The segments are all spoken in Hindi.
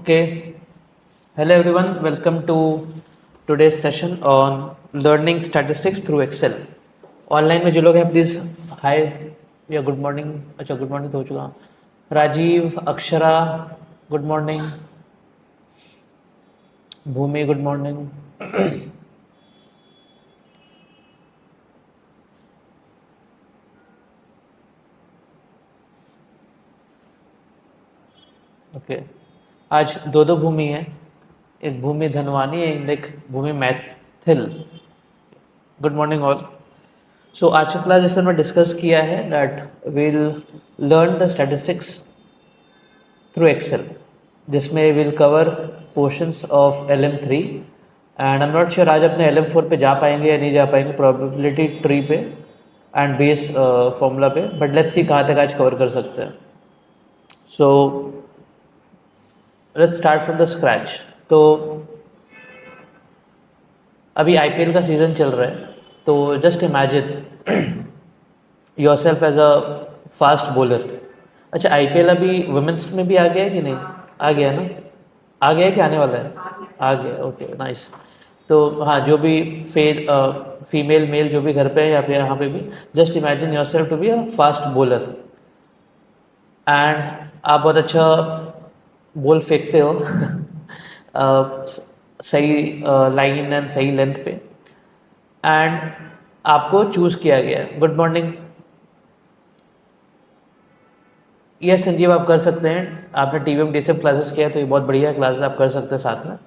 Okay. Hello everyone. Welcome to today's session on learning statistics through Excel. Online में जो लोग हैं प्लीज़ हाय या गुड मॉर्निंग। अच्छा गुड मॉर्निंग तो हो चुका। राजीव, अक्षरा गुड मॉर्निंग, भूमि गुड मॉर्निंग। ओके, आज दो दो भूमि है, एक भूमि धनवानी है, एक Bhoomi Maithil. Good morning all. So आज का क्लास जैसे मैं डिस्कस किया है that will learn the statistics through Excel, जिसमें will cover portions of LM3 and I am not sure आज अपने LM4 पे जा पाएंगे या नहीं जा पाएंगे, प्रोबेबिलिटी ट्री पे एंड बेस फॉर्मूला पे, बट लेट्स सी कहाँ तक आज कवर कर सकते हैं। So let's start from the scratch. तो अभी IPL का सीज़न चल रहा है, तो just imagine yourself as a fast bowler. अच्छा, IPL अभी वुमेन्स में भी आ गया है कि नहीं? आ गया ना? आ गया है कि आने वाला है? आ गया। Okay nice. तो हाँ, जो भी फीमेल मेल जो भी घर पे है या फिर यहाँ पे भी, just imagine yourself to be a fast bowler and आप बहुत अच्छा बॉल फेंकते हो सही लाइन एंड सही लेंथ पे, एंड आपको चूज़ किया गया है। Good morning. यस संजीव, आप कर सकते हैं। आपने TVM DSM क्लासेस किया है तो ये बहुत बढ़िया क्लासेस आप कर सकते हैं साथ में।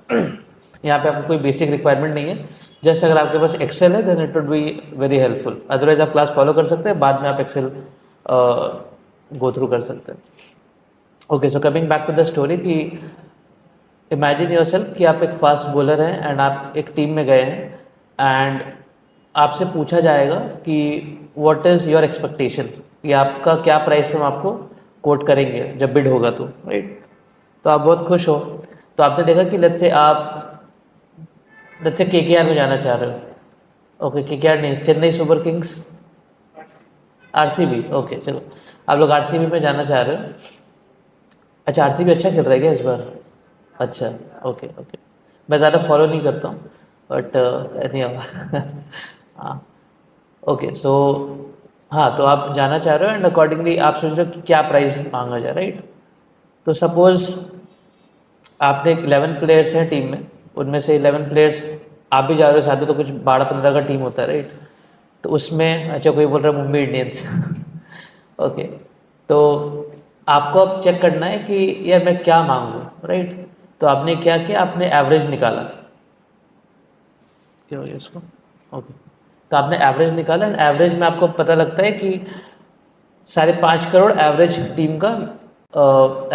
यहाँ पे आपको कोई बेसिक रिक्वायरमेंट नहीं है, जस्ट अगर आपके पास एक्सेल है then it would be very helpful. Otherwise आप क्लास फॉलो कर सकते हैं, बाद में आप एक्सेल गो थ्रू कर सकते हैं। Okay, so coming back to the story कि इमेजिन योरसेल्फ कि आप एक फास्ट बॉलर हैं एंड आप एक टीम में गए हैं एंड आपसे पूछा जाएगा कि व्हाट इज़ योर एक्सपेक्टेशन, कि आपका क्या प्राइस पे हम आपको कोट करेंगे जब बिड होगा तो, राइट? तो आप बहुत खुश हो। तो आपने देखा कि लेट्स से KKR में जाना चाह रहे हो। ओके, KKR नहीं, Chennai super Kings, RCB। Okay चलो, आप लोग RCB में जाना चाह रहे हो। अच्छा, RCB अच्छा खेल रहा है क्या इस बार? अच्छा, ओके ओके। मैं ज़्यादा फॉलो नहीं करता हूँ बट नहीं हाँ। ओके सो हाँ, तो आप जाना चाह रहे हो एंड अकॉर्डिंगली आप सोच रहे हो कि क्या प्राइस मांगा जाए, राइट? तो सपोज आपने 11 प्लेयर्स हैं टीम में, उनमें से 11 प्लेयर्स आप भी जा रहे हो साथ में, तो कुछ 12-15 का टीम होता है, राइट? तो उसमें अच्छा कोई बोल रहा है मुंबई इंडियंस ओके, तो आपको अब चेक करना है कि यार मैं क्या मांगूँ, राइट? तो आपने क्या किया, आपने एवरेज निकाला। क्या हो गया इसको? ओके, तो आपने एवरेज निकाला एंड एवरेज में आपको पता लगता है कि 5.5 करोड़ एवरेज टीम का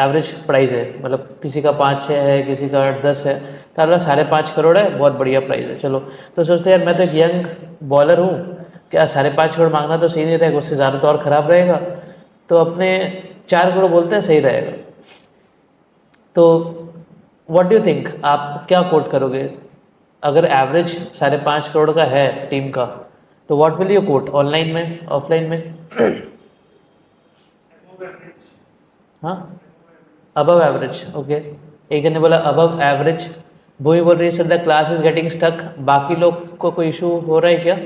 एवरेज प्राइस है। मतलब किसी का 5-6 है, किसी का 8-10 है, तो आपका 5.5 करोड़ है, बहुत बढ़िया प्राइस है। चलो, तो सोचते हैं यार मैं तो एक यंग बॉलर हूँ, क्या 5.5 करोड़ मांगना तो सही नहीं रहेगा, उससे ज़्यादा तो और ख़राब रहेगा, तो अपने 4 करोड़ बोलते हैं सही रहेगा। तो व्हाट डू यू थिंक, आप क्या कोट करोगे अगर एवरेज 5.5 करोड़ का है टीम का? तो what will you quote, online में, ऑफलाइन में? हाँ, अबव एवरेज। ओके, एक जन ने बोला अबव एवरेज। भूमि बोल रही है sir the class is getting stuck. बाकी लोग को कोई इशू हो रहा है क्या,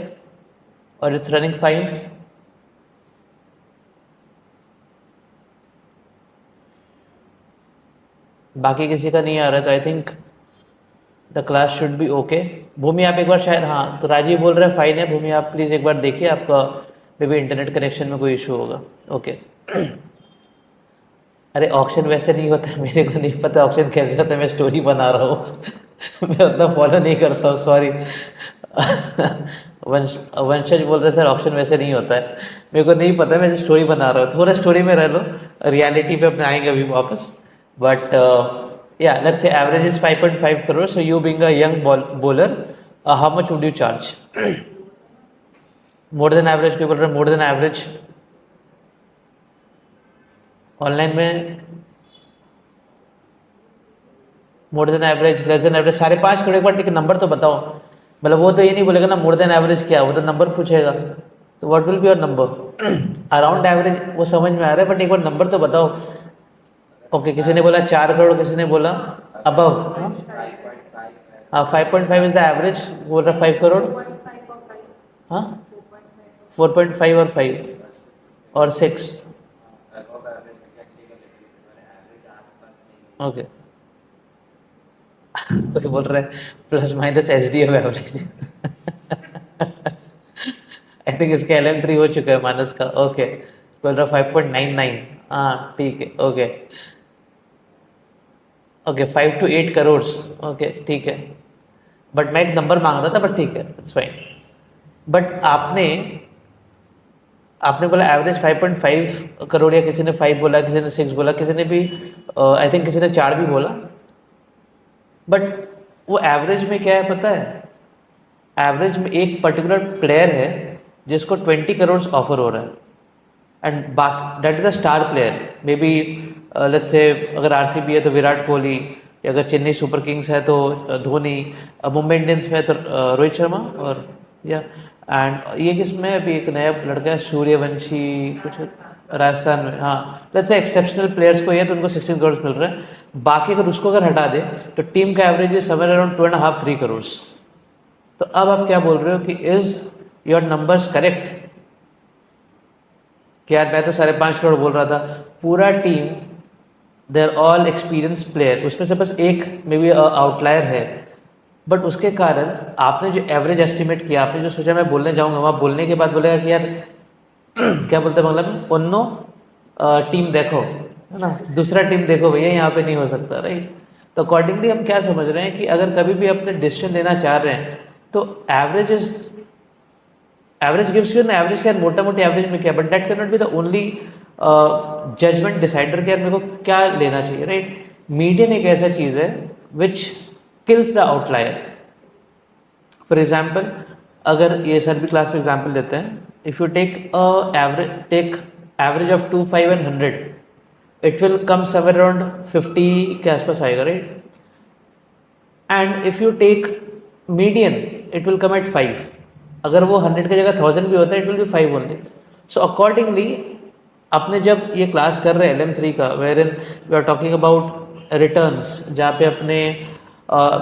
और इट्स रनिंग फाइन? बाकी किसी का नहीं आ रहा है तो I think the class should be okay. Bhoomi आप एक बार शायद, हाँ तो राजीव बोल रहे हैं फाइन है। भूमि आप प्लीज़ एक बार देखिए, आपका मे बी इंटरनेट कनेक्शन में कोई इशू होगा। ओके अरे ऑप्शन वैसे नहीं होता है, मेरे को नहीं पता ऑप्शन कैसे होता है, मैं स्टोरी बना रहा हूँ मैं उतना फॉलो नहीं करता हूँ, सॉरी वंशज बोल रहे सर ऑप्शन वैसे नहीं होता है, मेरे को नहीं पता, मैं स्टोरी बना रहा हूँ। थोड़ा स्टोरी में रह लो, रियलिटी पे अपने आएंगे अभी वापस। बट या let's say average is 5.5 crore, so you being a young bowler, how much would you charge? More than average, कोई बोल रहे मोर देन एवरेज ऑनलाइन में? More than average, less than average, 5.5 crore. एक बार ठीक है नंबर तो बताओ। मतलब वो तो ये नहीं बोलेगा ना मोर देन एवरेज क्या, वो तो नंबर पूछेगा। तो what will be your number? Around average वो समझ में आ रहा है, बट एक बार नंबर तो बताओ। ओके, किसी ने बोला 4 करोड़, किसी ने बोला अबव, हाँ 5.5 इज द एवरेज, बोल रहा 5 करोड़। हाँ 4.5 और 5 और 6। ओके कोई बोल रहा है plus minus H D F average. I think इसका LM3 हो चुका है मानस का। ओके बोल रहा 5.99। हाँ ठीक है okay. Okay 5 to 8 crore. Okay ठीक है, बट मैं एक नंबर मांग रहा था, बट ठीक है इट्स फाइन। बट आपने आपने बोला एवरेज 5.5 करोड़, या किसी ने 5 बोला, किसी ने 6 बोला, किसी ने भी आई थिंक किसी ने 4 भी बोला। बट वो एवरेज में क्या है पता है, एवरेज में एक पर्टिकुलर प्लेयर है जिसको 20 करोड़ ऑफर हो रहा है, and that is a star player. May be let's say अगर आरसीबी है तो विराट कोहली, या अगर चेन्नई सुपर किंग्स है तो धोनी, मुंबई इंडियंस में है तो रोहित शर्मा, और या एंड ये किसमें अभी एक नया लड़का है सूर्यवंशी कुछ राजस्थान में। हाँ लेट्स से एक्सेप्शनल प्लेयर्स को ये तो उनको 16 करोड़ मिल रहा है। बाकी अगर उसको अगर हटा दे तो टीम का एवरेज है समवेयर अराउंड 2.5-3 करोड़। तो अब आप क्या बोल रहे हो कि इज योर नंबर्स करेक्ट? कि यार मैं तो 5.5 करोड़ बोल रहा था, पूरा team they are all experience player, उसमें से बस एक मे बी आउटलायर है, बट उसके कारण आपने जो एवरेज एस्टिमेट किया, आपने जो सोचा मैं बोलने जाऊंगा, वहाँ बोलने के बाद बोलेगा कि यार क्या बोलते हैं बांग्ला में, ओन्नो टीम देखो, है ना, दूसरा टीम देखो भैया, यहाँ पे नहीं हो सकता, राइट। तो अकॉर्डिंगली हम क्या समझ रहे हैं कि अगर कभी भी अपने डिसीजन लेना चाह रहे हैं तो average is, average gives you an average, क्या मोटा मोटी एवरेज में क्या, but that can not be the only judgement decider कि यार मेरे को क्या लेना चाहिए, राइट। मीडियन एक ऐसा चीज़ है which kills the outlier. For example, अगर ये सर भी क्लास में एग्जाम्पल देते हैं, if you take average of 2, 5 and 100, it will come somewhere around 50 के आसपास आएगा, right. And if you take median it will come at 5। अगर वो 100 की जगह 1000 भी होता है, it will be 5 only. So accordingly अपने जब ये क्लास कर रहे हैं LM3 का, wherein we are talking about returns, जहाँ पे अपने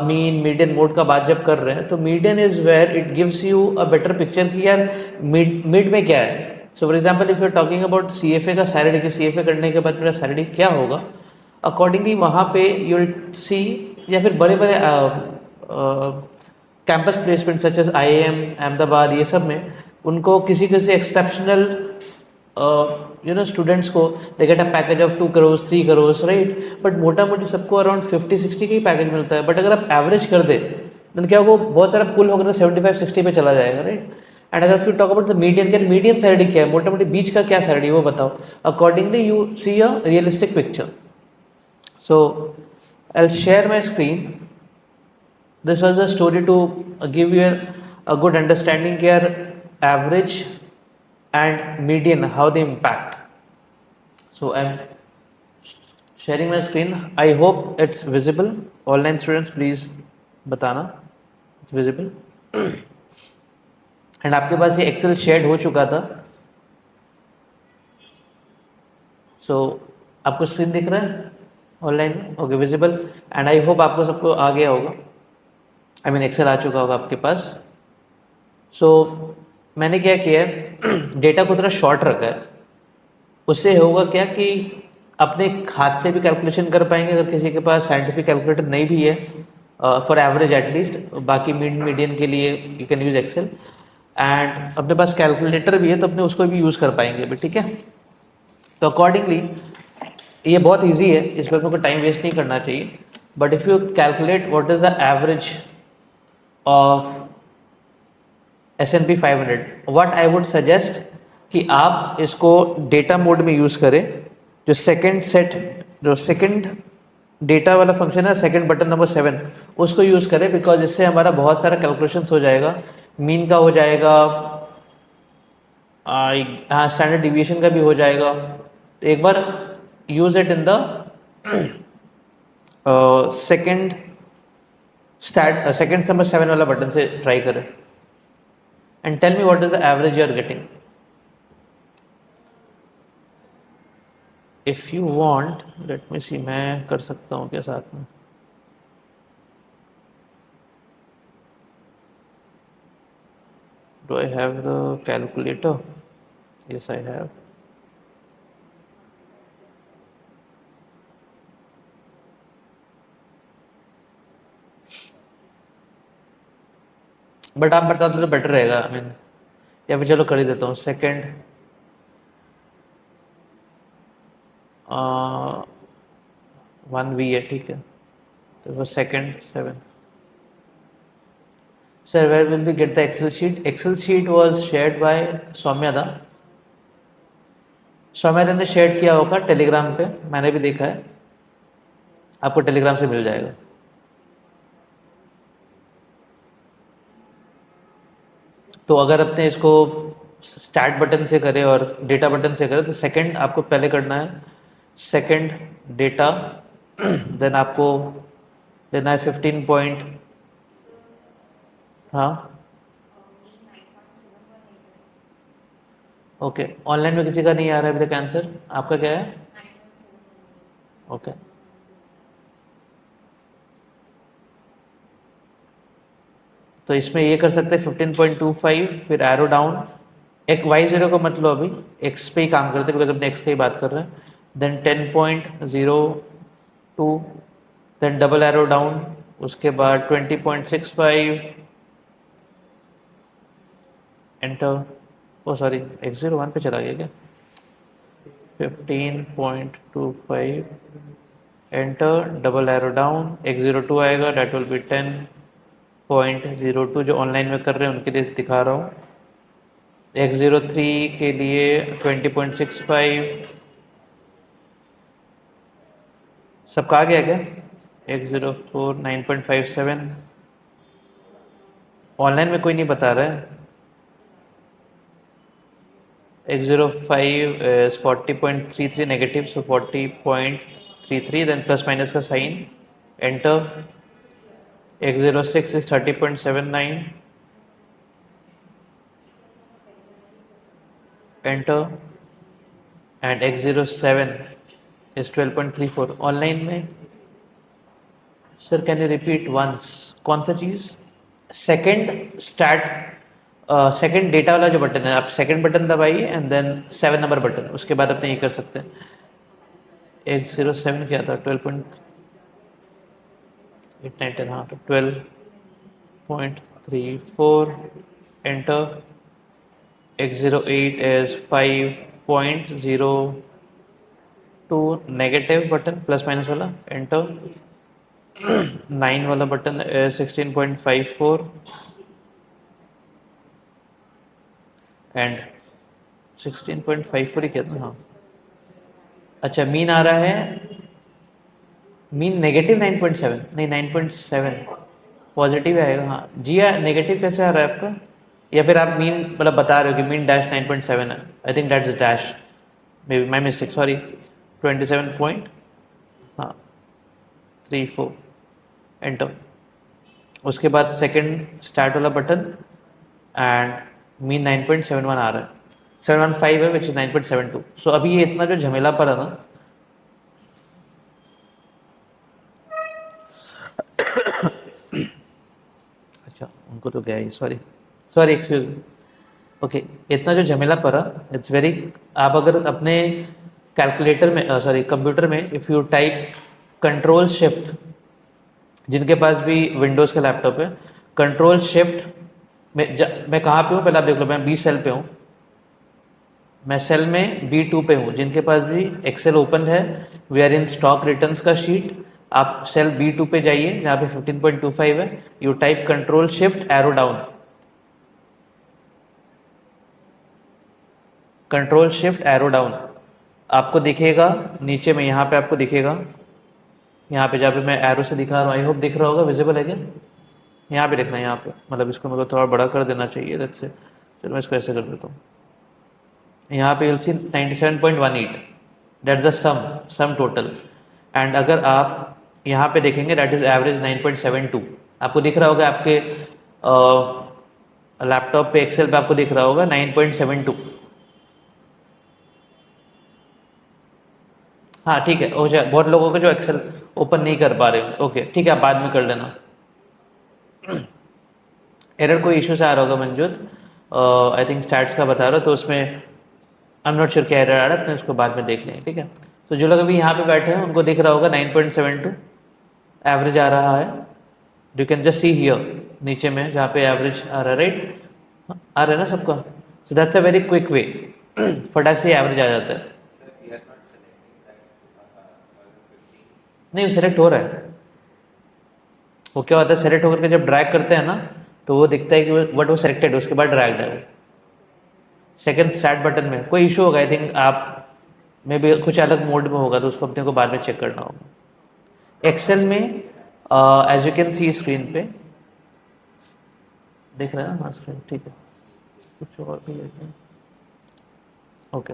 मीन मीडियन मोड का बात जब कर रहे हैं, तो median is where it gives you a better picture कि यार मिड में क्या है। So for example if you are talking about CFA का सैलरी, कि CFA करने के बाद मेरा सैलरी क्या होगा, अकॉर्डिंगली वहाँ पे यू विल सी, या फिर बड़े बड़े campus placement such as IIM Ahmedabad, ये सब में उनको किसी किसी एक्सेप्शनल स्टूडेंट्स को they get a package of 2 crore 3 crore, right. But मोटा मोटी सबको अराउंड 50-60 का ही पैकेज मिलता है। बट अगर आप एवरेज कर दे तो क्या वो बहुत सारा पुल होकर 75-60 पे चला जाएगा, राइट। एंड अगर फिर टॉक अबाउट द मीडियन, क्या मीडियन सैलरी क्या है, मोटा मोटी बीच का क्या सैलरी वो बताओ, accordingly you see a realistic picture. So I'll share my screen. This was a story to give you a good understanding here, average and median, how they impact. So I'm sharing my screen. I hope it's visible. Online students, please बताना it's visible. एंड आपके पास ये एक्सेल शेड हो चुका था। सो आपको स्क्रीन दिख रहा है ऑनलाइन में? Okay visible. And I hope आपको सबको आ गया होगा, आई मीन एक्सेल आ चुका होगा आपके पास। सो मैंने क्या किया है, डेटा को थोड़ा शॉर्ट रखा है। उससे होगा क्या कि अपने हाथ से भी कैलकुलेशन कर पाएंगे, अगर किसी के पास साइंटिफिक कैलकुलेटर नहीं भी है, फॉर एवरेज एटलीस्ट, बाकी मीडियन के लिए you can use Excel. And अपने पास कैलकुलेटर भी है तो अपने उसको भी यूज़ कर पाएंगे अभी, ठीक है। तो अकॉर्डिंगली ये बहुत इजी है, इस पर को टाइम वेस्ट नहीं करना चाहिए। But if you calculate what is the average of S&P 500, what I would suggest कि आप इसको डेटा मोड में यूज़ करें। जो सेकंड डेटा वाला फंक्शन है, सेकंड बटन नंबर 7, उसको यूज़ करें, बिकॉज इससे हमारा बहुत सारा कैलकुलेशंस हो जाएगा। मीन का हो जाएगा, हाँ स्टैंडर्ड डिविएशन का भी हो जाएगा। तो एक बार use it in the second number 7 वाला बटन से ट्राई करें, and tell me what is the average you are getting. If you want, let me see, मैं कर सकता हूँ क्या साथ में। Do I have the calculator? Yes, I have. But आप बता दो तो बेटर रहेगा, आई मीन, या फिर चलो कर ही देता हूँ। सेकेंड 1V है, ठीक है। तो वो second 7। Sir where will be get the Excel sheet? Excel sheet was shared by Soumyada. Soumyada ने शेयर किया होगा टेलीग्राम पे, मैंने भी देखा है, आपको टेलीग्राम से मिल जाएगा। तो अगर अपने इसको स्टार्ट बटन से करें और डेटा बटन से करें तो सेकंड आपको पहले करना है, सेकंड डेटा, देन आपको देना है 15 पॉइंट। हाँ ओके, ऑनलाइन में किसी का नहीं आ रहा है अभी तक आंसर, आपका क्या है? ओके तो इसमें ये कर सकते हैं 15.25, फिर एरो डाउन, एक y0 का मतलब अभी x पे ही काम करते हैं बिकॉज अपने x की ही बात कर रहे हैं, then 10.02, then double arrow down, उसके बाद 20.65, एंटर। ओ सॉरी, x01 पे चला गया क्या? 15.25, enter, double arrow down, x02 आएगा, डेट विल बी 10.02, जो ऑनलाइन में कर रहे हैं उनके लिए दिखा रहा हूँ। x03 के लिए 20.65, सबका आ गया क्या? x04 9.57, ऑनलाइन में कोई नहीं बता रहा है। x05 is 40.33 negative, so 40.33, then plus minus का sign, enter. x06 is 30.79, enter, and x07 is 12.34 online में। Sir can you repeat once? कौन सा चीज़? सेकंड स्टार्ट, सेकंड डेटा वाला जो बटन है, आप सेकंड बटन दबाइए एंड देन 7 नंबर बटन, उसके बाद अपने ये कर सकते हैं। 107 क्या था? 12.8 हाँ, तो 12.34, enter. x08 is 5.02 negative button, plus minus वाला, एंटर। 9 वाला बटन 16.54, एंड 16.54 ही कहते हैं, हाँ। अच्छा मीन आ रहा है, मीन नेगेटिव 9.7 नहीं 9.7 पॉजिटिव आएगा, हाँ जी। या नेगेटिव कैसे आ रहा है आपका? या फिर आप मीन मतलब बता रहे हो कि मीन डैश 9.7 है? आई think that is dash, may be my mistake, sorry. 27 point, हाँ 34, एंटर। उसके बाद सेकंड स्टार्ट वाला बटन एंड मीन 9.71 आ रहा है, 715 है विच इज 9.72। सो अभी ये इतना जो झमेला पड़ा ना, अच्छा उनको तो गया ही, sorry sorry excuse me. Okay, इतना जो झमेला पड़ा, इट्स वेरी, आप अगर अपने कैलकुलेटर में सॉरी कंप्यूटर में if you type control shift, जिनके पास भी विंडोज़ का लैपटॉप है, कंट्रोल शिफ्ट में मैं कहाँ पे हूँ पहले आप देख लो, मैं बी सेल पे हूँ, मैं सेल में B2 पे हूँ। जिनके पास भी एक्सेल ओपन है, we are in stock returns का शीट, आप सेल B2 पे जाइए जहाँ पे 15.25 है, you type control shift arrow down, control shift arrow down, आपको दिखेगा नीचे में, यहाँ पे आपको दिखेगा, यहाँ पे जहाँ पे मैं एरो से दिखा रहा हूँ, आई होप दिख रहा होगा, विजिबल है क्या? यहाँ पे देखना है, यहाँ पे मतलब इसको मेरे को थोड़ा बड़ा कर देना चाहिए, लेट्स से, चलो मैं इसको ऐसे कर देता हूँ। यहाँ पे you'll see 97.18, that's the sum total, and अगर आप यहाँ पे देखेंगे दैट इज एवरेज 9.72, आपको दिख रहा होगा आपके लैपटॉप पे एक्सेल पे आपको दिख रहा होगा 9.72। हाँ ठीक है, हो जाए, बहुत लोगों को जो एक्सेल ओपन नहीं कर पा रहे, ओके ठीक है, आप बाद में कर लेना। एरर कोई इशू से आ रहा होगा मंजूत, आई थिंक स्टैट्स का बता रहा, तो उसमें आई एम नॉट श्योर क्या एरर आ रहा है, अपने उसको बाद में देख लेंगे, ठीक है। तो जो लोग अभी यहाँ पे बैठे हैं उनको दिख रहा होगा 9.72 एवरेज आ रहा है। You can just see here नीचे में जहाँ पे एवरेज आ रहा है, राइट, आ रहा है ना सबका। So that's a very quick way, फटाक से एवरेज आ जाता है। नहीं, सेलेक्ट हो रहा है। वो क्या होता है, सेलेक्ट होकर के जब ड्रैग करते हैं ना, तो वो दिखता है कि वो सेलेक्टेड, उसके बाद ड्रैग्ड है वो। सेकंड स्टार्ट बटन में कोई इशू होगा, आई थिंक आप में भी कुछ अलग मोड में होगा, तो उसको अपने को बाद में चेक करना होगा। एक्सेल में as you can see screen पे देख रहे हैं ना, हाँ स्क्रीन ठीक है, कुछ और भी लेते हैं। ओके,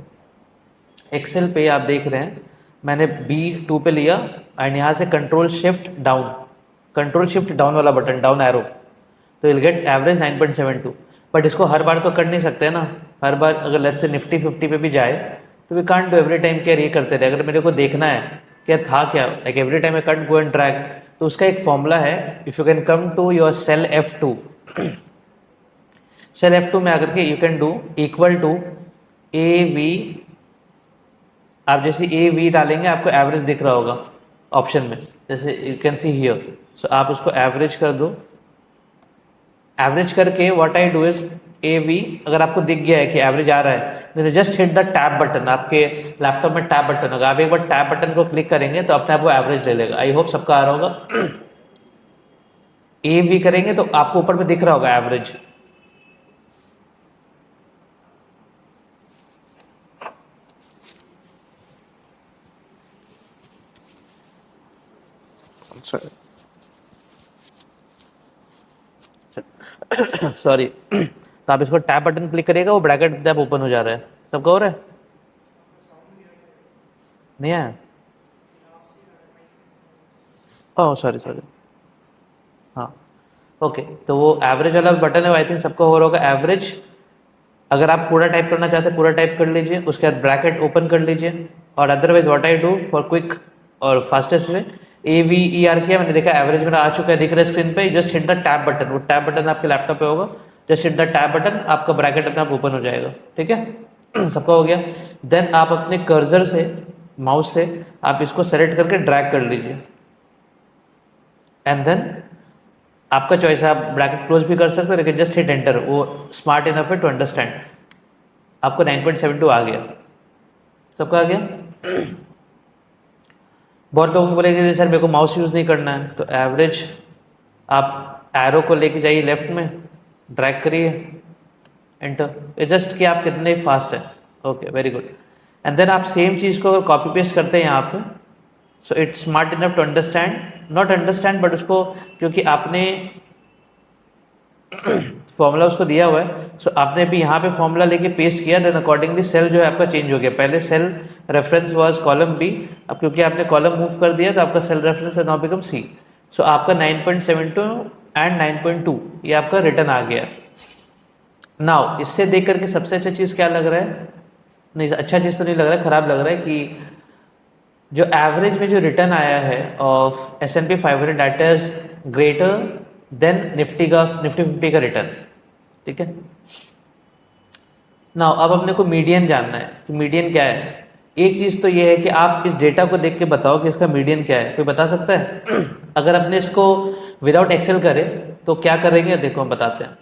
एक्सेल पे आप देख रहे हैं मैंने B2 पे लिया एंड यहाँ से कंट्रोल शिफ्ट डाउन वाला बटन, डाउन एरो, तो विल गेट एवरेज 9.72। बट इसको हर बार तो कर नहीं सकते ना, हर बार अगर लेट्स से निफ्टी 50 पे भी जाए तो we can't do every time क्या ये करते रहे। अगर मेरे को देखना है क्या था क्या, like every time I can't go and drag, तो उसका एक फॉर्मूला है। If you can come to your cell F2, cell F2 में आकर के you can do equal to AV, आप जैसे AV डालेंगे आपको एवरेज दिख रहा होगा ऑप्शन में, जैसे यू कैन सी हियर। सो आप उसको एवरेज कर दो, एवरेज करके what I do is AV, अगर आपको दिख गया है कि एवरेज आ रहा है, then just hit the tab button. आपके लैपटॉप में टैब बटन होगा, आप एक बार टैब बटन को क्लिक करेंगे तो अपने आप वो एवरेज ले लेगा। आई होप सबका आ रहा होगा। AV करेंगे तो आपको ऊपर में दिख रहा होगा एवरेज। सॉरी तो आप इसको टैब बटन क्लिक करिएगा, वो ब्रैकेट टैब ओपन हो जा रहा है। सबका हो रहा है? नहीं आया? ओह सॉरी सॉरी, हाँ ओके। तो वो एवरेज वाला बटन है, आई थिंक सबका हो रहा होगा एवरेज। अगर आप पूरा टाइप करना चाहते हैं पूरा टाइप कर लीजिए, उसके बाद ब्रैकेट ओपन कर लीजिए, और otherwise what I do for quick और फास्टेस्ट वे, AVER किया, मैंने देखा एवरेज मेरा आ चुका है, दिख रहा है स्क्रीन पे, just hit the tab button. वो टैब बटन आपके लैपटॉप पे होगा, just hit the tab button, आपका ब्रैकेट अपने आप ओपन हो जाएगा, ठीक है। सबका हो गया। देन आप अपने कर्सर से, माउस से आप इसको सेलेक्ट करके ड्रैग कर लीजिए, एंड देन आपका चॉइस है, आप ब्रैकेट क्लोज भी कर सकते हो, लेकिन जस्ट हिट एंटर, वो स्मार्ट इनफ है टू अंडरस्टैंड। आपको 9.72 आ गया, सबका आ गया। बहुत लोगों को बोलेंगे सर मेरे को माउस यूज़ नहीं करना है, तो एवरेज आप एरो को लेके जाइए लेफ्ट में, ड्रैग करिए, एंटर, ये जस्ट कि आप कितने फास्ट हैं। Okay very good. And then आप सेम चीज़ को अगर कॉपी पेस्ट करते हैं यहाँ पे, so it's smart enough to understand, not understand but उसको, क्योंकि आपने फॉर्मूला उसको दिया हुआ है, सो आपने भी यहाँ पे फॉर्मूला लेके पेस्ट किया, देन अकॉर्डिंगली सेल जो है आपका चेंज हो गया। पहले cell reference was column B, अब क्योंकि आपने कॉलम मूव कर दिया तो आपका सेल रेफरेंस है नाउ बिकम C। सो आपका 9.72 एंड 9.2 ये आपका रिटर्न आ गया। नाउ इससे देख करके सबसे अच्छा चीज़ क्या लग रहा है, नहीं अच्छा चीज़ तो नहीं लग रहा है, खराब लग रहा है कि जो एवरेज में जो रिटर्न आया है of S&P 500 that is greater then Nifty 50 का रिटर्न, ठीक है। नाउ अब अपने को मीडियन जानना है कि मीडियन क्या है। एक चीज़ तो ये है कि आप इस डेटा को देख के बताओ कि इसका मीडियन क्या है, कोई बता सकता है? अगर अपने इसको विदाउट एक्सेल करें तो क्या करेंगे, देखो हम बताते हैं।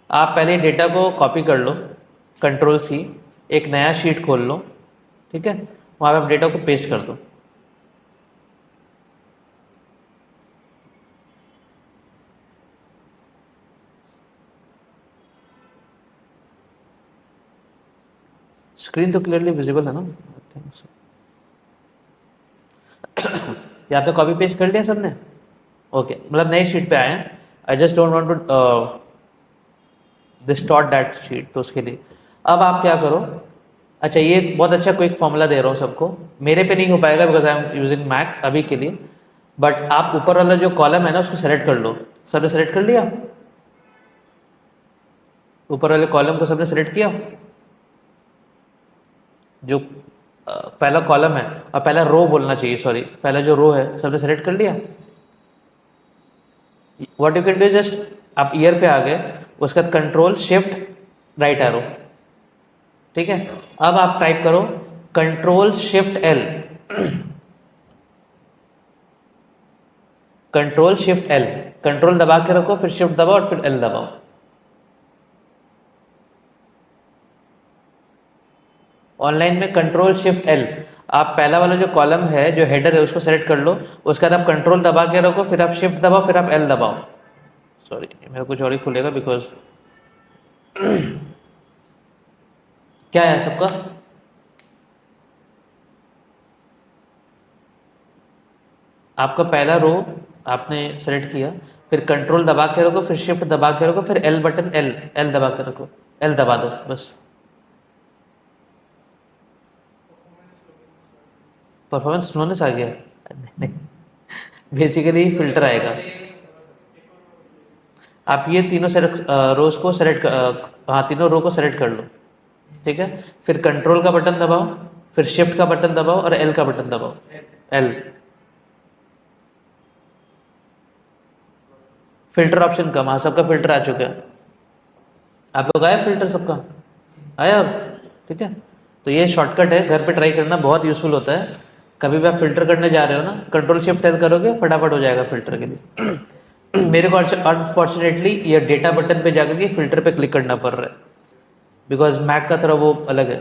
आप पहले डेटा को कॉपी कर लो, Ctrl+C, एक नया शीट खोल लो, ठीक है, वहाँ पे आप डेटा को पेस्ट कर दो। स्क्रीन तो क्लियरली विजिबल है ना? यहाँ पे कॉपी पेस्ट कर लिया सबने? ओके, मतलब नई शीट पे आए हैं। I just don't want to distort that sheet, तो उसके लिए अब आप क्या करो, अच्छा ये बहुत अच्छा क्विक फॉर्मूला दे रहा हूँ सबको, मेरे पे नहीं हो पाएगा because I am using Mac अभी के लिए, बट आप ऊपर वाला जो कॉलम है ना उसको सेलेक्ट कर लो। सबने सेलेक्ट कर लिया? ऊपर वाले कॉलम को सबने सेलेक्ट किया? जो पहला कॉलम है, और पहला रो बोलना चाहिए, सॉरी पहला जो रो है सबने सेलेक्ट कर लिया? What you can do just आप ईयर पे आ गए, उसके बाद कंट्रोल शिफ्ट राइट एरो, ठीक है। अब आप टाइप करो control shift L, control shift L, control दबा के रखो, फिर शिफ्ट दबाओ और फिर एल दबाओ। ऑनलाइन में कंट्रोल शिफ्ट एल, आप पहला वाला जो कॉलम है जो हेडर है उसको सेलेक्ट कर लो, उसके बाद आप कंट्रोल दबा के रखो, फिर आप शिफ्ट दबाओ, फिर आप एल दबाओ। सॉरी मेरा कुछ और ही खुलेगा बिकॉज क्या है सबका, आपका पहला रो आपने सेलेक्ट किया, फिर कंट्रोल दबा के रखो, फिर शिफ्ट दबा के रखो, फिर एल बटन, एल एल दबा के रखो, एल दबा दो बस। परफॉर्मेंस स्लोनेस आ गया नहीं, बेसिकली फिल्टर आएगा। आप ये तीनों सेलेक्ट रोज को सेलेक्ट, हाँ तीनों रो को सेलेक्ट कर लो, ठीक है। फिर कंट्रोल का बटन दबाओ, फिर शिफ्ट का बटन दबाओ और एल का बटन दबाओ, एल। फिल्टर ऑप्शन कम, हाँ सबका फिल्टर आ चुका है। आप लोग आया फिल्टर सबका आया अब, ठीक है। तो ये शॉर्टकट है, घर पे ट्राई करना, बहुत यूजफुल होता है। कभी भी आप फिल्टर करने जा रहे हो ना, कंट्रोल शिफ्ट एल करोगे फटाफट हो जाएगा फिल्टर के लिए। मेरे को अनफॉर्चुनेटली ये डेटा बटन पे जाकर के फिल्टर पे क्लिक करना पड़ रहा है, बिकॉज मैक का थोड़ा वो अलग है।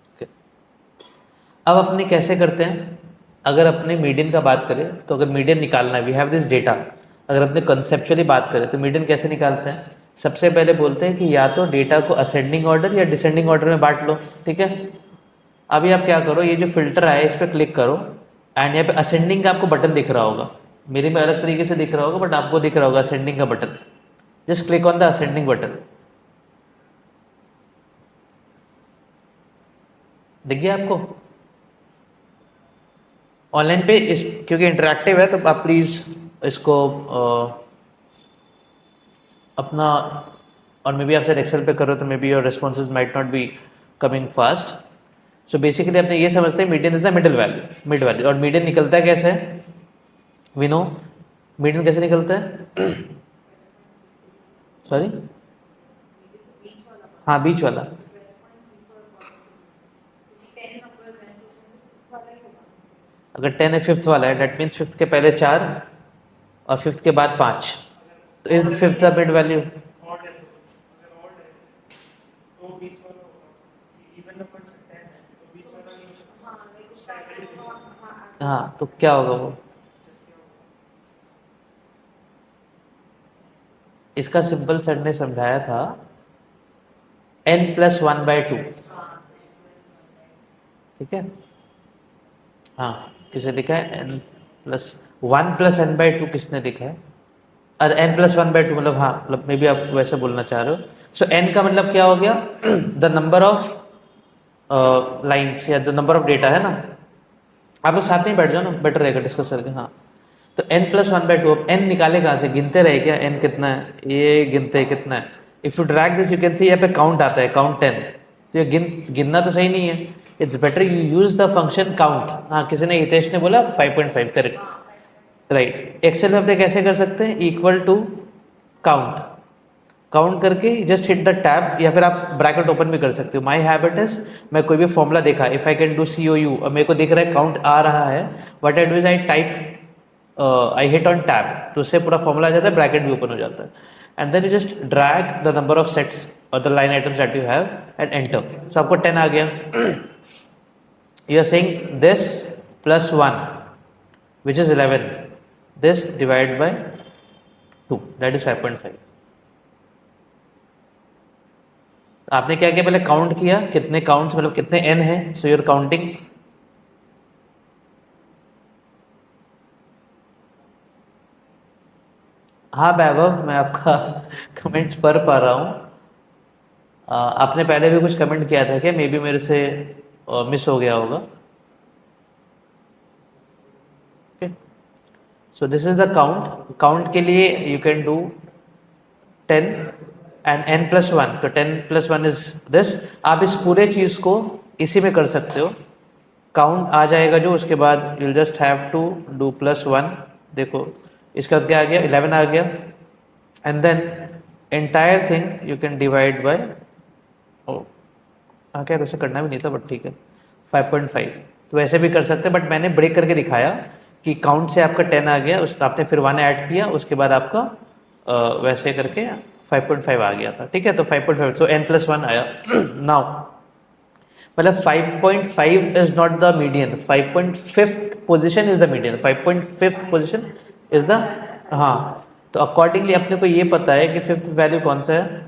Okay. अब अपने कैसे करते हैं, अगर अपने मीडियन का बात करें तो अगर मीडियन निकालना है, वी हैव दिस डेटा, अगर अपने कंसेप्चुअली बात करें तो मीडियन कैसे निकालते हैं। सबसे पहले बोलते हैं कि या तो डेटा को असेंडिंग ऑर्डर या डिसेंडिंग ऑर्डर में बांट लो, ठीक है। अभी आप क्या करो, ये जो फिल्टर आया इस पर क्लिक करो, एंड यहाँ पे असेंडिंग का आपको बटन दिख रहा होगा, मेरे में अलग तरीके से दिख रहा होगा बट आपको दिख रहा होगा असेंडिंग का button. Just click on the ascending button, दिख गया आपको ऑनलाइन पे। इस क्योंकि इंटरेक्टिव है तो आप प्लीज़ इसको अपना, और मे बी आप शायद एक्सेल पे करो तो may be your responses might not be coming fast. So basically अपने ये समझते हैं median is the middle value, mid value. और मीडियन निकलता है कैसे, वी नो मीडियन कैसे निकलता है, सॉरी हाँ बीच वाला, अगर 10 है फिफ्थ वाला है, डेट मीन्स फिफ्थ के पहले 4 और फिफ्थ के बाद 5, तो is fifth the mid value. हाँ तो क्या होगा वो, इसका सिंपल सर ने समझाया था n+1/2, ठीक है। हाँ किसे लिखा है n+1 + n/2 किसने लिखा है, अरे n+1/2 मतलब, हाँ मतलब मे बी आप वैसे बोलना चाह रहे हो। सो n का मतलब क्या हो गया, द नंबर ऑफ लाइन्स या द नंबर ऑफ डेटा है ना। आप लोग साथ में ही बैठ जाओ ना, बेटर रहेगा डिस्कस करके। हाँ तो n+1/2, अब n निकाले कहाँ से, गिनते रहे क्या n कितना है, ये गिनते हैं कितना है। If you drag this you can सी यहाँ पे काउंट आता है, काउंट 10, तो ये गिनना तो सही नहीं है। It's better you use the function count. हाँ किसी ने, हितेश ने बोला 5.5 करेक्ट, राइट। एक्सेल में अपने कैसे कर सकते हैं, इक्वल टू काउंट, काउंट करके जस्ट हिट द टैब, या फिर आप ब्रैकेट ओपन भी कर सकते हो। माई हैबिट इज, मैं कोई भी फॉर्मूला देखा, if I can do COU और मेरे को दिख रहा है काउंट आ रहा है, what I do is I type, I hit on tab, तो उससे पूरा फॉर्मूला आ जाता है, ब्रैकेट भी ओपन हो जाता है। And then you just drag the number of sets और the line items that you have and enter, so आपको 10 आ गया। You are saying this +1 which is 11, this divide by 2 that is 5.5। आपने क्या किया, पहले काउंट किया, कितने काउंट्स मतलब कितने n है, सो यूर काउंटिंग। हाँ वैभव मैं आपका कमेंट्स पढ़ पा रहा हूँ। आपने पहले भी कुछ कमेंट किया था क्या, मे बी मेरे से मिस हो गया होगा। सो this is the count, count के लिए you can do 10 and n+1, तो 10+1 इज दिस। आप इस पूरे चीज़ को इसी में कर सकते हो, काउंट आ जाएगा जो, उसके बाद you just have to do +1। देखो इसका क्या आ गया, 11 आ गया, and then entire thing you can divide by, ओ हाँ क्या वैसे करना भी नहीं था बट ठीक है 5.5, तो वैसे भी कर सकते हैं, बट मैंने ब्रेक करके दिखाया कि काउंट से आपका 10 आ गया, उस आपने फिर 1 ऐड किया, उसके बाद आपका वैसे करके 5.5 आ गया था, ठीक है। तो 5.5 सो n+1 आया नाउ मतलब 5.5 is not the median, 5.5th position is the median, 5.5th position is the, हाँ। तो अकॉर्डिंगली अपने को ये पता है कि फिफ्थ वैल्यू कौन सा है,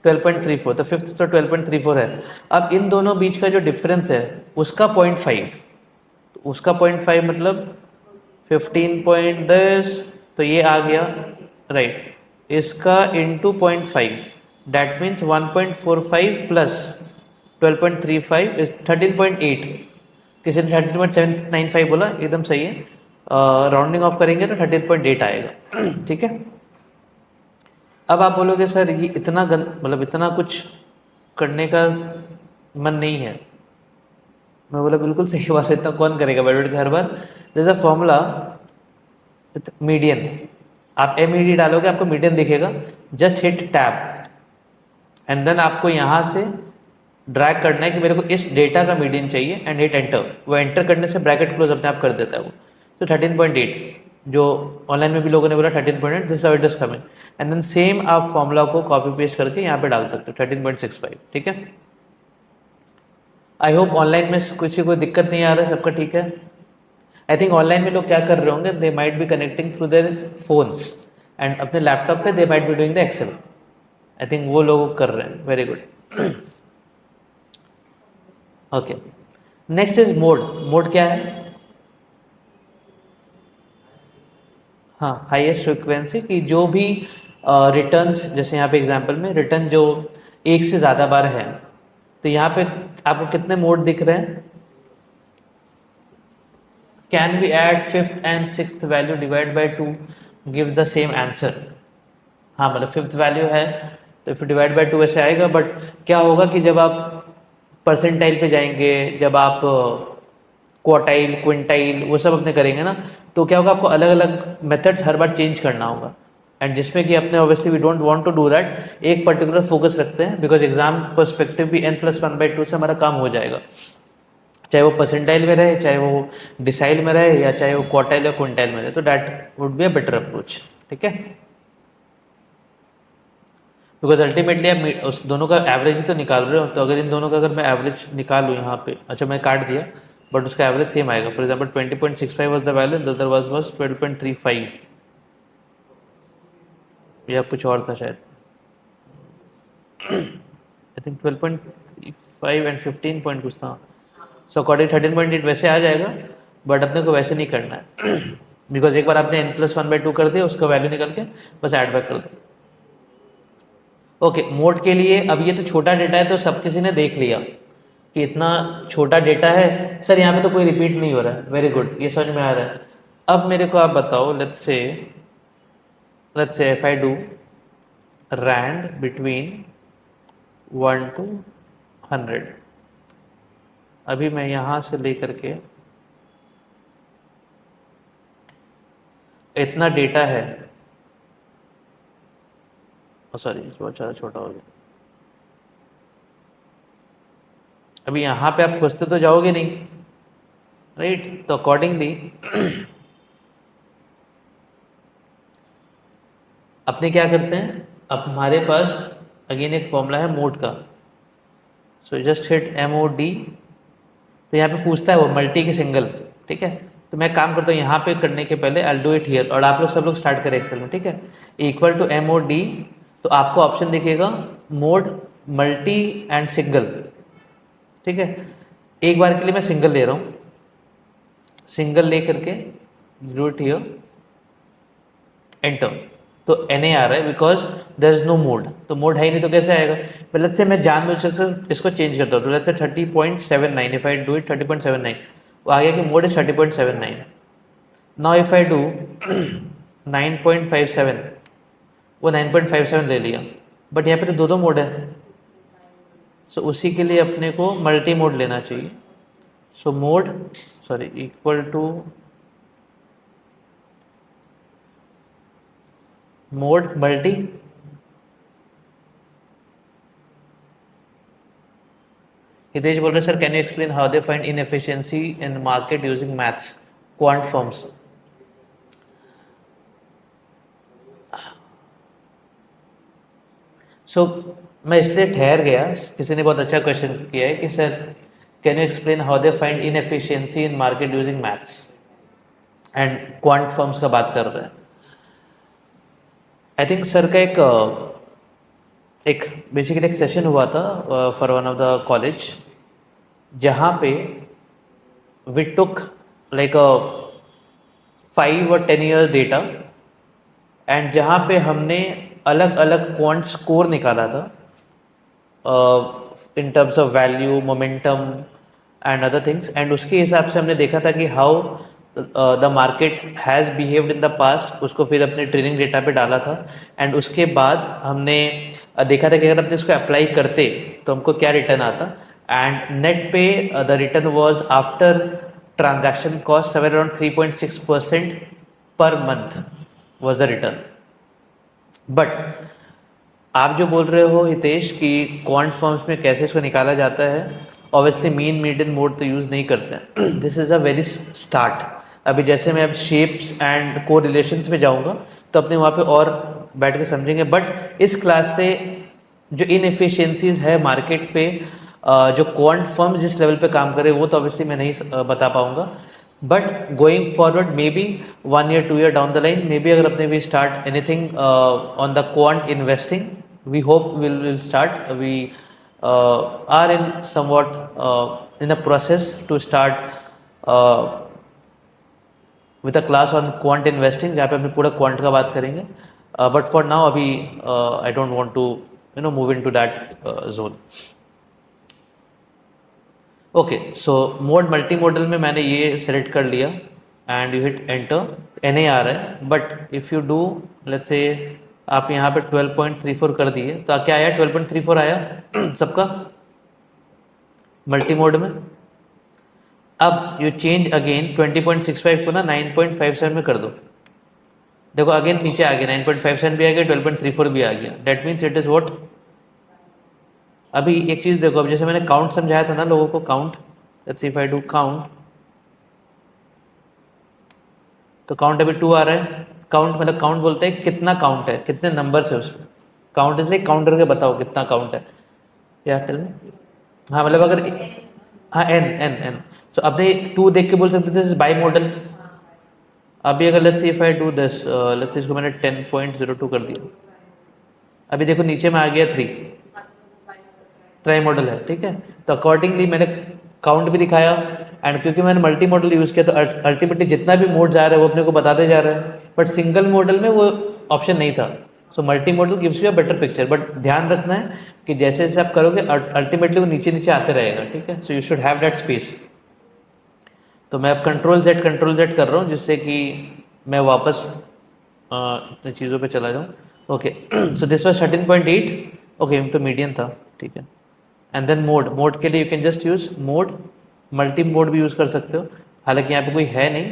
12.34, तो फिफ्थ तो 12.34 है। अब इन दोनों बीच का जो डिफरेंस है उसका 0.5, तो उसका 0.5 मतलब 15.10, तो ये आ गया राइट, इसका into 0.5 that means 1.45 plus 12.35 is 13.8, किसी ने 13.795 बोला, एकदम सही है, राउंडिंग ऑफ करेंगे तो 13.8 आएगा ठीक है। अब आप बोलोगे सर ये इतना मतलब इतना कुछ करने का मन नहीं है, मैं बोला बिल्कुल सही बात है, इतना कौन करेगा बैठ बैठ के हर बार। जैसा फॉर्मूला मीडियन, आप MED डालोगे आपको मीडियन दिखेगा, just hit tab and then आपको यहाँ से ड्रैग करना है कि मेरे को इस डेटा का मीडियन चाहिए एंड हिट एंटर, वो एंटर करने से ब्रैकेट क्लोज अपने आप कर देता है वो। तो 13.8 जो ऑनलाइन में भी लोगों ने बोला 13.8, this how it is coming, and then same आप फॉर्मूला को कॉपी पेस्ट करके यहाँ पे डाल सकते हो 13.65, ठीक है। आई होप ऑनलाइन में किसी को दिक्कत नहीं आ रहा है, सबका ठीक है। आई थिंक ऑनलाइन में लोग क्या कर रहे होंगे, they might be connecting through their phones and अपने लैपटॉप पे they might be doing the Excel, I think वो लोग कर रहे हैं, very good okay. Next is mode, mode क्या है, हाँ हाईएस्ट फ्रिक्वेंसी की जो भी रिटर्न्स, जैसे यहाँ पे एग्जांपल में रिटर्न जो एक से ज़्यादा बार है, तो यहाँ पे आपको कितने मोड दिख रहे हैं, can be add fifth and sixth value divide by 2 give the same answer, हाँ मतलब फिफ्थ वैल्यू है तो फिर डिवाइड बाय 2 ऐसे आएगा, बट क्या होगा कि जब आप परसेंटाइल पे जाएंगे, जब आप क्वार्टाइल क्विंटाइल वो सब अपने करेंगे ना, तो क्या होगा आपको अलग अलग मेथड्स हर बार चेंज करना होगा, एंड जिसमें कि अपने obviously we don't want to do that, एक पर्टिकुलर फोकस रखते हैं बिकॉज एग्जाम पर्सपेक्टिव भी n+1/2 से हमारा काम हो जाएगा, चाहे वो परसेंटाइल में रहे, चाहे वो डिसाइल में रहे, या चाहे वो क्वार्टाइल या क्विंटाइल में रहे, तो that would be a better approach, ठीक है। बिकॉज अल्टीमेटली आप उस दोनों का एवरेज ही तो निकाल रहे हो, तो अगर इन दोनों का अगर मैं एवरेज निकालूँ यहाँ पे, अच्छा मैं काट दिया बट उसका एवरेज सेम आएगा, for example 20.65 was the value, the other was 12.35, या कुछ और था शायद, आई थिंक 12.35 एंड 15 पॉइंट कुछ था, सो अकॉर्डिंग 13.8 वैसे आ जाएगा, बट अपने को वैसे नहीं करना है बिकॉज एक बार आपने n+1/2 कर दिया, उसका वैल्यू निकल के बस ऐड बैक कर दो। ओके मोड के लिए अब ये तो छोटा डेटा है, तो सब किसी ने देख लिया कि इतना छोटा डेटा है, सर यहाँ पे तो कोई रिपीट नहीं हो रहा है, वेरी गुड, ये समझ में आ रहा है। अब मेरे को आप बताओ, let's say if I do rand between 1 to 100, अभी मैं यहाँ से लेकर के इतना डेटा है, सॉरी बहुत ज़्यादा छोटा हो गया, अभी यहाँ पे आप खोजते तो जाओगे नहीं राइट, तो अकॉर्डिंगली अपने क्या करते हैं, अब हमारे पास अगेन एक फॉर्मूला है मोड का, सो जस्ट हिट MOD, तो यहाँ पे पूछता है वो मल्टी की सिंगल, ठीक है। तो मैं काम करता हूँ यहाँ पे करने के पहले आई डू इट हियर, और आप लोग सब लोग स्टार्ट करें एक्सेल में, ठीक है। इक्वल टू MOD, तो आपको ऑप्शन दिखेगा मोड मल्टी एंड सिंगल, ठीक है। एक बार के लिए मैं सिंगल ले रहा हूँ, सिंगल ले करके डू इट हियर एंटर, तो NA आ रहा है because there is no mode, तो मोड है ही नहीं तो कैसे आएगा। पर लेट्स से मैं जानबूझ से इसको चेंज करता हूँ, तो let's say 30.79, if I do it 30.79, वो आ गया कि mode is 30.79। Now if I do 9.57, वो 9.57 ले लिया, बट यहाँ पे तो दो दो मोड है, सो उसी के लिए अपने को मल्टी मोड लेना चाहिए, so mode sorry equal to mode multi, Hitesh बोल रहे sir can you explain how they find inefficiency in market using maths quant forms. So मैं इसलिए ठहर गया, किसी ने बहुत अच्छा क्वेश्चन किया है कि sir can you explain how they find inefficiency in market using maths and quant forms का बात कर रहे हैं। आई थिंक सर का एक बेसिकली एक सेशन हुआ था for one of the college, जहाँ पे वी टुक लाइक 5 और 10 years डेटा एंड जहाँ पे हमने अलग अलग क्वांट स्कोर निकाला था इन terms of value, momentum and other things, and उसके हिसाब से हमने देखा था कि how the market has behaved in the past, उसको फिर अपने ट्रेनिंग डेटा पे डाला था। एंड उसके बाद हमने देखा था कि अगर अपने इसको अप्लाई करते तो हमको क्या रिटर्न आता, एंड नेट पे the return was after transaction cost somewhere around 3.6% per month was the return. But आप जो बोल रहे हो हितेश कि क्वांट फॉर्म्स में कैसे इसको निकाला जाता है, ऑब्वियसली मीन मीडियन मोड तो यूज़ नहीं करते हैं। This is a very start. अभी जैसे मैं अब शेप्स एंड को रिलेशंस में जाऊंगा तो अपने वहाँ पे और बैठ के समझेंगे, बट इस क्लास से जो इनएफिशिएंसीज है मार्केट पे, जो क्वांट फर्म्स जिस लेवल पे काम करे वो तो ऑब्वियसली मैं नहीं बता पाऊंगा, but going forward maybe 1 year 2 year down the line, maybe अगर अपने we start anything on the quant investing, we hope will start, we are in somewhat in a process to start with a class on quant investing जहाँ पे हम पूरा quant का बात करेंगे, but for now अभी I don't want to move into that zone. Okay, so mode multi modal में मैंने ये सेलेक्ट कर लिया and you hit enter, NA आ रहा है, but if you do let's say आप यहाँ पे 12.34 कर दिए तो क्या आया, 12.34 आया सबका मल्टी मोड में। अब यू चेंज अगेन 20.65 को ना 9.57 में कर दो, देखो अगेन नीचे आ गया, 9.57 भी आ गया, 12.34 भी आ गया, that means it is what. अभी एक चीज़ देखो, अब जैसे मैंने काउंट समझाया था ना लोगों को, count, let's see if I do count, तो काउंट अभी 2 आ रहा है। काउंट मतलब काउंट बोलते हैं कितना काउंट है, कितने नंबर्स है उसमें, काउंट इसलिए काउंट करके बताओ कितना काउंट है, या टेल में। हाँ मतलब अगर, हाँ एन एन एन, तो अपने 2 देख के बोल सकते थे दिस इज बाई मॉडल। अभी अगर let's see if I do this, let's see इसको मैंने 10.02 कर दिया, अभी देखो नीचे में आ गया 3, ट्राई मॉडल है, ठीक है। तो अकॉर्डिंगली मैंने काउंट भी दिखाया, एंड क्योंकि मैंने मल्टी मॉडल यूज़ किया तो अल्टीमेटली जितना भी मोड जा रहा है वो अपने को बताते जा रहा है, बट सिंगल मॉडल में वो ऑप्शन नहीं था। So multi modal gives you a better picture, but ध्यान रखना है कि जैसे जैसे आप करोगे अल्टीमेटली वो नीचे नीचे आते रहेगा, ठीक है। So you should have that space. तो मैं अब कंट्रोल जेड कर रहा हूँ जिससे कि मैं वापस अपनी चीज़ों पे चला जाऊँ। Okay, so this was 13.8, okay तो मीडियन था, ठीक है। एंड देन मोड के लिए you can just use mode, multi mode भी यूज़ कर सकते हो, हालांकि यहाँ पे कोई है नहीं,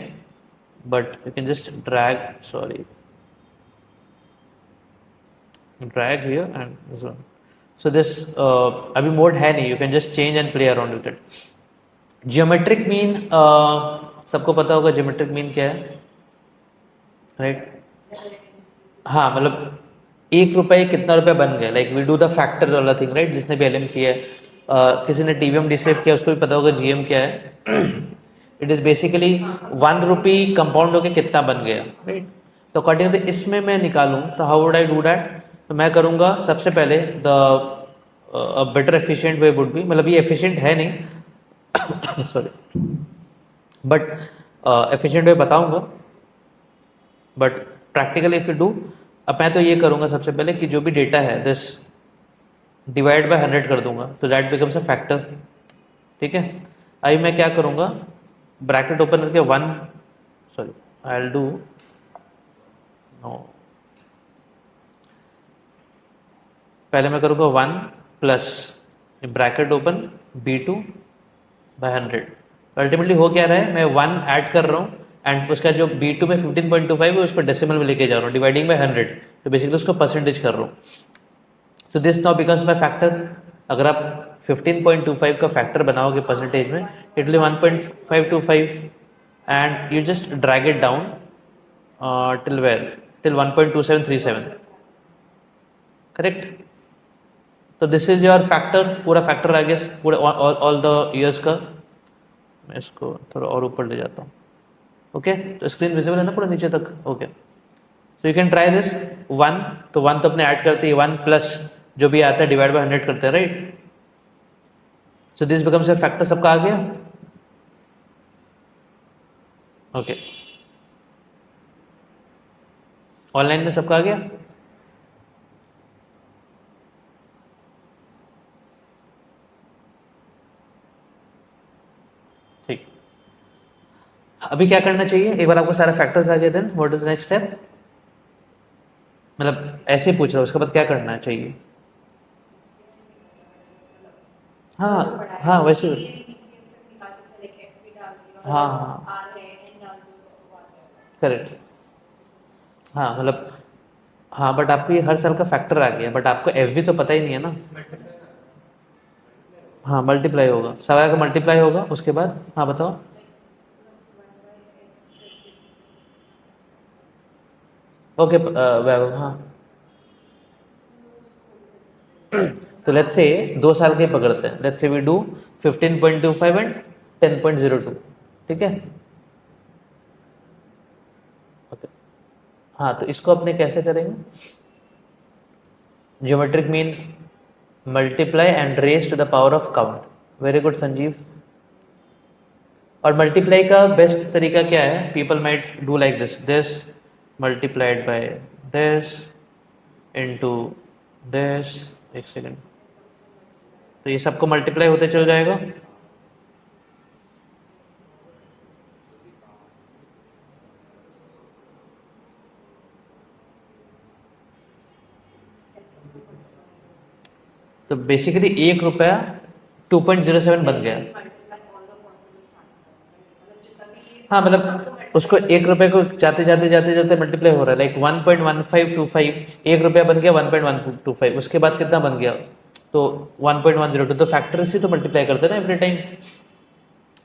but you can just drag here and so this, अभी मोड है नहीं, you can just change and play around with it. Geometric mean सबको पता होगा, जियोमेट्रिक मीन क्या है, राइट? हाँ मतलब 1 रुपये कितना रुपया बन गया, like we do the factor वाला थिंग, राइट? जिसने भी LM किया है, किसी ने TVM डिसेव किया उसको भी पता होगा GM क्या है। It is basically 1 rupee compound होके कितना बन गया, राइट? तो अकॉर्डिंग टू इसमें मैं निकालूँ तो how would I do that, तो मैं करूँगा सबसे पहले the better efficient way would be, मतलब ये एफिशिएंट है नहीं सॉरी, बट एफिशिएंट वे बताऊँगा, but practically if you do, अब मैं तो ये करूँगा सबसे पहले कि जो भी डेटा है दिस डिवाइड बाय 100 कर दूंगा, तो दैट बिकम्स अ फैक्टर, ठीक है। अभी मैं क्या करूँगा, ब्रैकेट ओपन करके 1, sorry I will do no, पहले मैं करूँगा 1 plus bracket open B2 by 100, ultimately हो क्या रहा है, मैं 1 ऐड कर रहा हूँ एंड उसका जो B2 में 15.25 है उसको डेसिमल में लेके जा रहा हूँ, डिवाइडिंग बाय 100, तो बेसिकली उसको परसेंटेज कर रहा हूँ. So this now becomes my factor. अगर आप 15.25 का फैक्टर बनाओगे परसेंटेज में, it will 1.525 and you just drag it down till where, till 1.2737. Correct. तो दिस इज योर फैक्टर, पूरा फैक्टर आ गया पूरे ऑल द ईयर्स का. मैं इसको थोड़ा और ऊपर ले जाता हूँ. ओके, तो स्क्रीन विजिबल है ना पूरा नीचे तक. Okay, so you can try this. 1, तो 1 तो अपने ऐड करते हैं, 1 प्लस जो भी आता है डिवाइड बाय 100 करते हैं, right. So this becomes your factor. सबका आ गया. ओके, ऑनलाइन में सबका आ गया. ठीक, अभी क्या करना चाहिए, एक बार आपको सारे फैक्टर्स आ गए, then what is next step. मतलब ऐसे ही पूछ रहा हूँ, उसके बाद क्या करना चाहिए. हाँ हाँ वैसे. हाँ हाँ करेक्ट. हाँ मतलब, हाँ बट आपको ये हर साल का फैक्टर आ गया, बट आपको एफवी तो पता ही नहीं है ना. हाँ मल्टीप्लाई होगा, सारा का मल्टीप्लाई होगा उसके बाद. हाँ बताओ. ओके वैभव, हाँ. तो लेट्स से 2 साल के पकड़ते हैं. Let's say we do 15.25 and 10.02. ठीक है. ओके, हाँ तो इसको अपने कैसे करेंगे. Geometric mean multiply and raise to the power of count. Very good Sanjeev. और मल्टीप्लाई का बेस्ट तरीका क्या है. People might do like this, this multiplied by this into this. एक सेकेंड, तो ये सबको मल्टीप्लाई होते चल जाएगा. तो बेसिकली 1 रुपया 2.07 बन गया. हाँ मतलब उसको 1 रुपये को जाते जाते जाते जाते मल्टीप्लाई हो रहा है, लाइक 1.1525. 1 रुपया बन गया 1.125, उसके बाद कितना बन गया, तो 1.102. तो फैक्टर से तो मल्टीप्लाई करते हैं ना एवरी टाइम.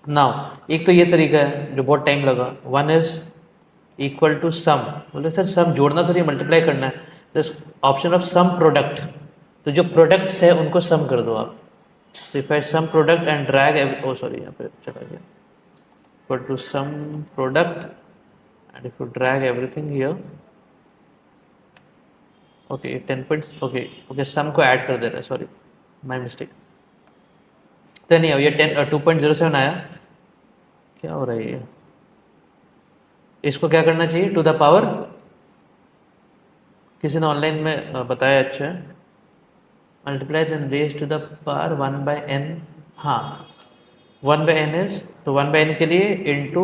नाउ एक तो ये तरीका है जो बहुत टाइम लगा. 1 इज इक्वल टू सम. बोले सर सम जोड़ना तो नहीं, मल्टीप्लाई करना है. This option of sum product, तो जो प्रोडक्ट्स है उनको सम कर दो आप. तो if I sum product and drag, oh sorry यहाँ पे चला गया, equal to sum product, and if you drag everything here, okay 10 points. okay okay sum को ऐड कर दे रहा है, सॉरी माय मिस्टेक. तो नहीं ये 2.07 आया. क्या हो रहा है ये, इसको क्या करना चाहिए, टू द पावर. किसी ने ऑनलाइन में बताया, अच्छा है. Multiply then raise to the power 1/n. हाँ 1/n इज, तो 1/n के लिए into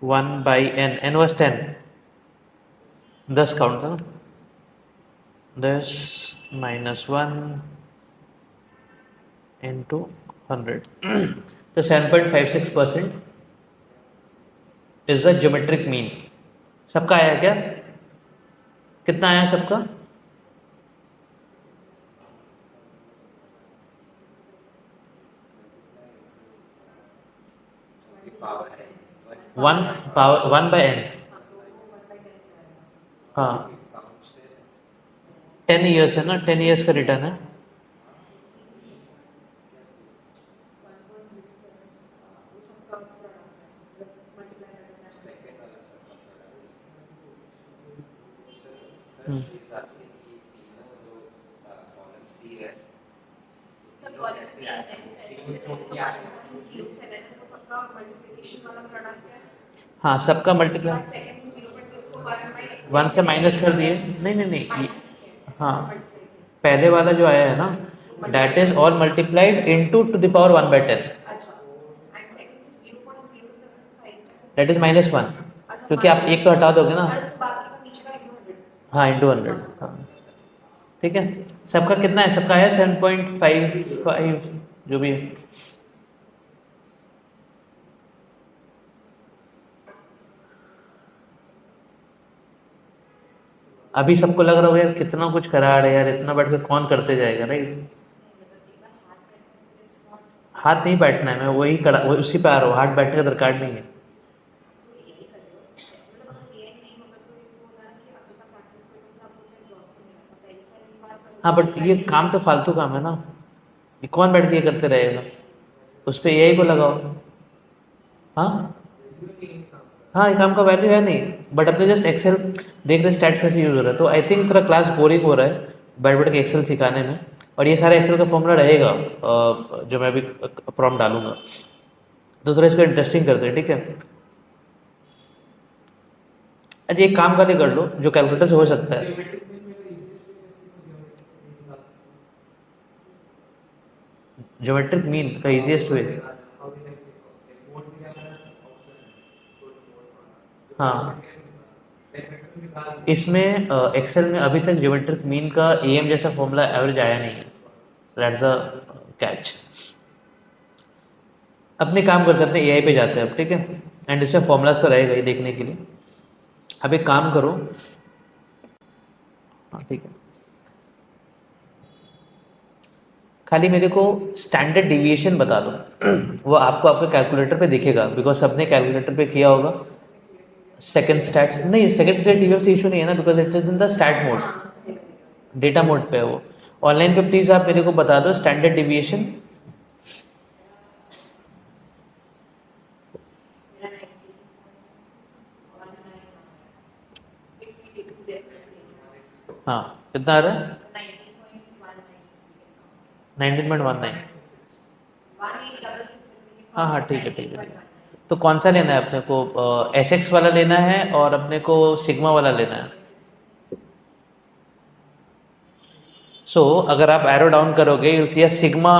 1/n. n was 10, 10 count था ना. 10 -1 इंटू 100. तो 7.56% इज द ज्योमेट्रिक मीन. सबका आया क्या, कितना आया सबका. One power 1/n. हाँ 10 ईयर्स है ना, 10 ईयर्स का रिटर्न है. हाँ सबका मल्टीप्लाई 1 से माइनस कर दिए. नहीं नहीं नहीं हाँ पहले वाला जो आया है ना, that is all multiplied into two the power 1/10. That is -1, क्योंकि आप एक तो हटा दोगे ना. हाँ इंटू 100. हाँ ठीक है. सबका कितना है, सबका है 7.55 जो भी है. अभी सबको लग रहा होगा यार कितना कुछ करा रहे यार, इतना बैठ के कौन करते जाएगा, राइट। हाथ नहीं बैठना है, मैं वही करा, वही उसी पे आ रहा हूँ, हाथ बैठने का दरकार नहीं है। हाँ बट ये काम तो फालतू काम है ना, ये कौन बैठ के करते रहेगा, उस पर एआई को लगाओ। हाँ हाँ, ये काम का वैल्यू है नहीं, बट अपने जस्ट एक्सेल देख रहे स्टैट्स कैसे यूज हो रहा है, तो आई थिंक थोड़ा क्लास बोरिंग हो रहा है बैठ बैठ के एक्सेल सिखाने में। और ये सारा एक्सेल का फॉर्मूला रहेगा जो मैं अभी प्रॉम्प्ट डालूंगा, तो थोड़ा इसको इंटरेस्टिंग करते हैं, ठीक है। अच्छा एक काम कर लो, जो कैलकुलेटर से हो सकता है। ज्योमेट्रिक मीन का इजीएस्ट वे, हाँ इसमें एक्सेल में अभी तक ज्योमेट्रिक मीन का एम जैसा फॉर्मूला एवरेज आया नहीं है, दैट्स द कैच। अपने काम करते हैं, अपने एआई पे जाते हैं अब, ठीक है। एंड इसमें फॉर्मूलाज तो रहेगा ही देखने के लिए। अब एक काम करो, हाँ ठीक है, खाली मेरे को स्टैंडर्ड डिविएशन बता दो वो आपको आपके कैलकुलेटर पे दिखेगा, बिकॉज सबने कैलकुलेटर पे किया होगा। सेकंड स्टैट्स नहीं, सेकंड स्टैट टीवीएफ से इशू नहीं है ना, because it is in the stat mode, data mode पे है वो। ऑनलाइन पे प्लीज आप मेरे को बता दो स्टैंडर्ड डिविएशन। हाँ कितना आ रहा है? 19.19। हाँ हाँ ठीक है ठीक है ठीक है। तो कौन सा लेना है अपने को, एस एक्स वाला लेना है और अपने को सिग्मा वाला लेना है। सो अगर आप एरो डाउन करोगे you see sigma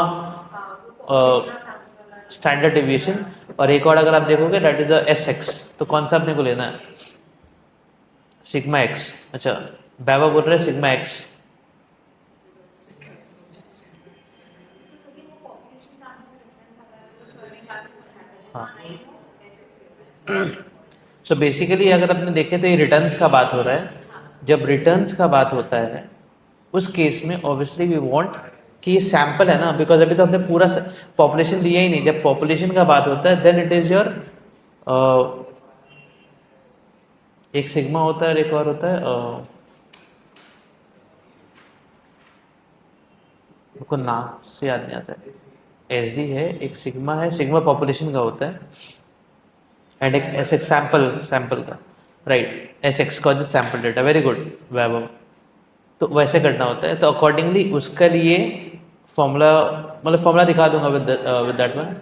standard deviation, और एक और अगर आप देखोगे दैट इज एस एक्स, तो कौन सा अपने को लेना है? Sigma x. अच्छा, बैवा बोल रहे हैं सिग्मा एक्स। हाँ सो बेसिकली अगर आपने देखे तो ये रिटर्न्स का बात हो रहा है। जब रिटर्न्स का बात होता है उस केस में ऑब्वियसली वी वांट कि ये सैंपल है ना, बिकॉज अभी तो हमने पूरा पॉपुलेशन दिया ही नहीं। जब पॉपुलेशन का बात होता है देन इट इज योर एक सिग्मा होता है और एक और होता है को नाम से याद नहीं आता है, एस डी है, एक सिग्मा है, सिग्मा पॉपुलेशन का होता है, एंड एक एस एक्स सैंपल, सैंपल का, राइट। एस एक्स का जो सैंपल डेटा, वेरी गुड वैभव। तो वैसे करना होता है, तो अकॉर्डिंगली उसके लिए फॉर्मूला, मतलब फॉर्मूला दिखा दूंगा with that one.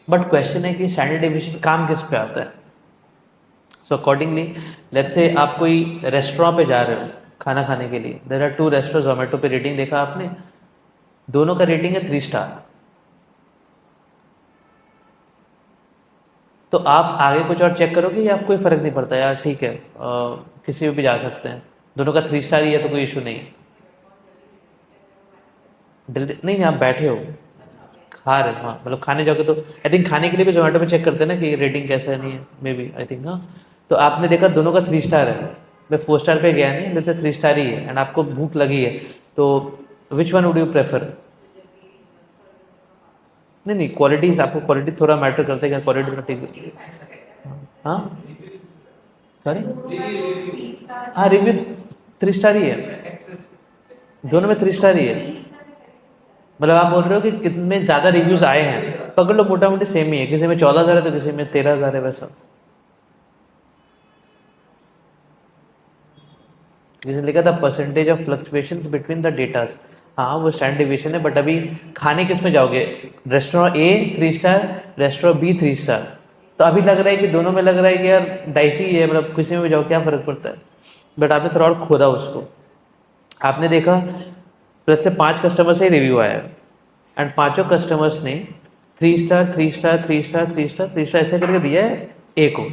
But question है कि स्टैंडर्ड डिविएशन काम किस पे आता है। सो अकॉर्डिंगली लेट्स से आप कोई रेस्टोरेंट पे जा रहे हो खाना खाने के लिए, there are two restaurant, Zomato पे रेटिंग देखा आपने, दोनों का रेटिंग है 3 स्टार। तो आप आगे कुछ और चेक करोगे या कोई फ़र्क नहीं पड़ता यार, ठीक है किसी भी जा सकते हैं, दोनों का 3 स्टार ही है तो कोई इशू नहीं है। नहीं आप बैठे हो खा रहे हो, हाँ मतलब खाने जाओगे तो आई थिंक खाने के लिए भी जोमेटो पे चेक करते हैं ना कि रेटिंग कैसा है, नहीं है मे बी, आई थिंक। हाँ तो आपने देखा दोनों का 3 स्टार है, मैं 4 स्टार पे गया नहीं, जैसे 3 स्टार ही है, एंड आपको भूख लगी है, तो which one would you prefer? नहीं नहीं, क्वालिटी, आपको क्वालिटी थोड़ा मैटर करता है क्या, क्वालिटी तो ठीक है। हाँ सॉरी, हाँ रिव्यू 3 स्टार ही है, दोनों में 3 स्टार ही है। मतलब आप बोल रहे हो कि कितने ज़्यादा रिव्यूज़ आए हैं, पकड़ लो मोटा मोटी सेम ही है, किसी में 14,000 है तो किसी में 13,000 है, वैसा किसी ने लिखा था percentage of fluctuations between the datas. हाँ वो स्टैंडर्ड डिविएशन है, बट अभी खाने किस में जाओगे, रेस्टोरेंट ए 3 स्टार, रेस्टोरेंट बी 3 स्टार, तो अभी लग रहा है कि दोनों में लग रहा है कि यार डाइसी है, मतलब किसी में भी जाओ क्या फ़र्क पड़ता है। बट आपने थोड़ा और खोदा उसको, आपने देखा प्लस से 5 कस्टमर से रिव्यू आया है, एंड पांचों कस्टमर्स ने 3 star 3 star 3 star 3 star 3 star ऐसे करके दिया है ए को।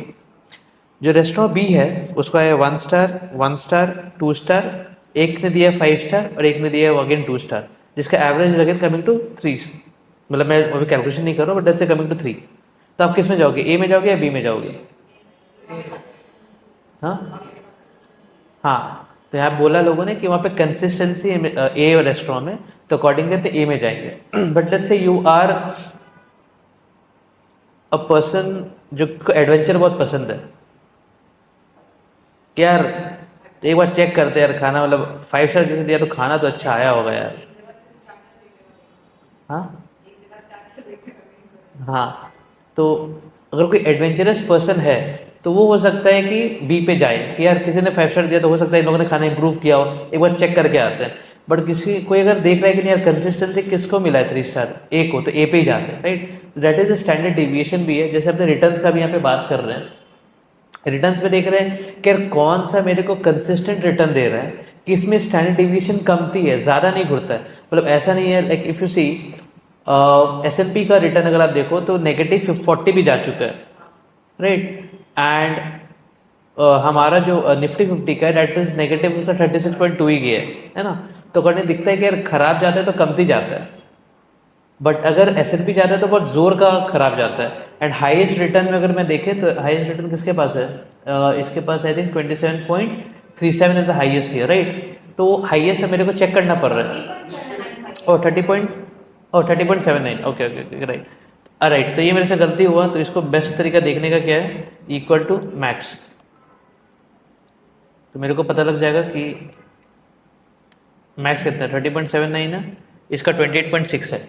जो रेस्टोरेंट बी है उसका है 1 स्टार 1 स्टार 2 स्टार, एक ने दिया 5 स्टार और एक ने दिया है अगेन 2 स्टार, जिसका एवरेज अगेन कमिंग टू 3। मतलब मैं अभी कैलकुलेशन नहीं कर रहा हूँ बट दैट्स कमिंग टू 3। तो आप किस में जाओगे, ए में जाओगे या बी में जाओगे? हाँ हाँ, तो यहाँ बोला लोगों ने कि वहाँ पे कंसिस्टेंसी ए और रेस्टोरेंट में, तो अकॉर्डिंगली तो ए में जाएंगे। But let's say you are a person जो एडवेंचर बहुत पसंद है कि यार एक बार चेक करते हैं यार खाना, मतलब 5 स्टार किसी दिया तो खाना तो अच्छा आया होगा यार। हाँ हाँ, तो अगर कोई एडवेंचरस पर्सन है तो वो हो सकता है कि बी पे जाए कि यार किसी ने 5 स्टार दिया तो हो सकता है इन लोगों ने खाना इंप्रूव किया हो, एक बार चेक करके आते हैं। बट किसी कोई अगर देख रहा है कि नहीं यार कंसिस्टेंसी किसको मिला है 3 स्टार, ए को, तो ए पे ही जाते हैं, right. That is a standard deviation भी है। जैसे अपने रिटर्न्स का भी यहाँ पे बात कर रहे हैं, रिटर्न्स में देख रहे हैं कि यार कौन सा मेरे को कंसिस्टेंट रिटर्न दे रहा है कि इसमें स्टैंडर्ड डिविएशन कमती है, ज़्यादा नहीं घुटता है। मतलब ऐसा नहीं है, like if you see S&P का रिटर्न अगर आप देखो तो नेगेटिव 40 भी जा चुका है, राइट। एंड हमारा जो निफ्टी 50 का है डेट इज नेगेटिव उसका 36.2 ही गया है ना। तो अगर दिखता है कि यार खराब जाता है तो कमती जाता है, बट अगर S&P जाता है तो बहुत जोर का खराब जाता है। एंड हाईएस्ट रिटर्न में अगर मैं देखें तो हाईएस्ट रिटर्न किसके पास है, इसके पास I think 27.37 is the highest here, right. तो हाईएस्ट मेरे को चेक करना पड़ रहा है। Oh 30.79, okay okay okay, right. Right, तो ये मेरे से गलती हुआ, तो इसको बेस्ट तरीका देखने का क्या है, इक्वल टू मैक्स। तो मेरे को पता लग जाएगा कि मैक्स कितना है, 30.79 है, इसका 28.6 है,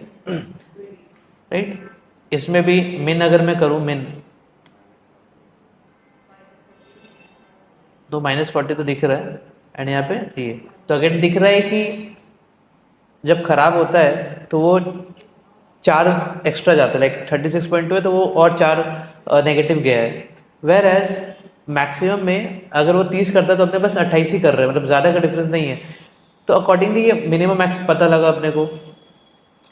राइट। इसमें भी मिन अगर मैं करूँ, मिन तो -40 तो दिख रहा है। एंड यहाँ पे ये तो अगेन दिख रहा है कि जब खराब होता है तो वो 4 एक्स्ट्रा जाता है, लाइक 36.2 है तो वो और 4 नेगेटिव गया है। वेर एज मैक्सिमम में अगर वो 30 करता है तो अपने पास 28 ही कर रहे हैं, मतलब ज़्यादा का डिफरेंस नहीं है। तो अकॉर्डिंगली ये मिनिमम मैक्स पता लगा अपने को।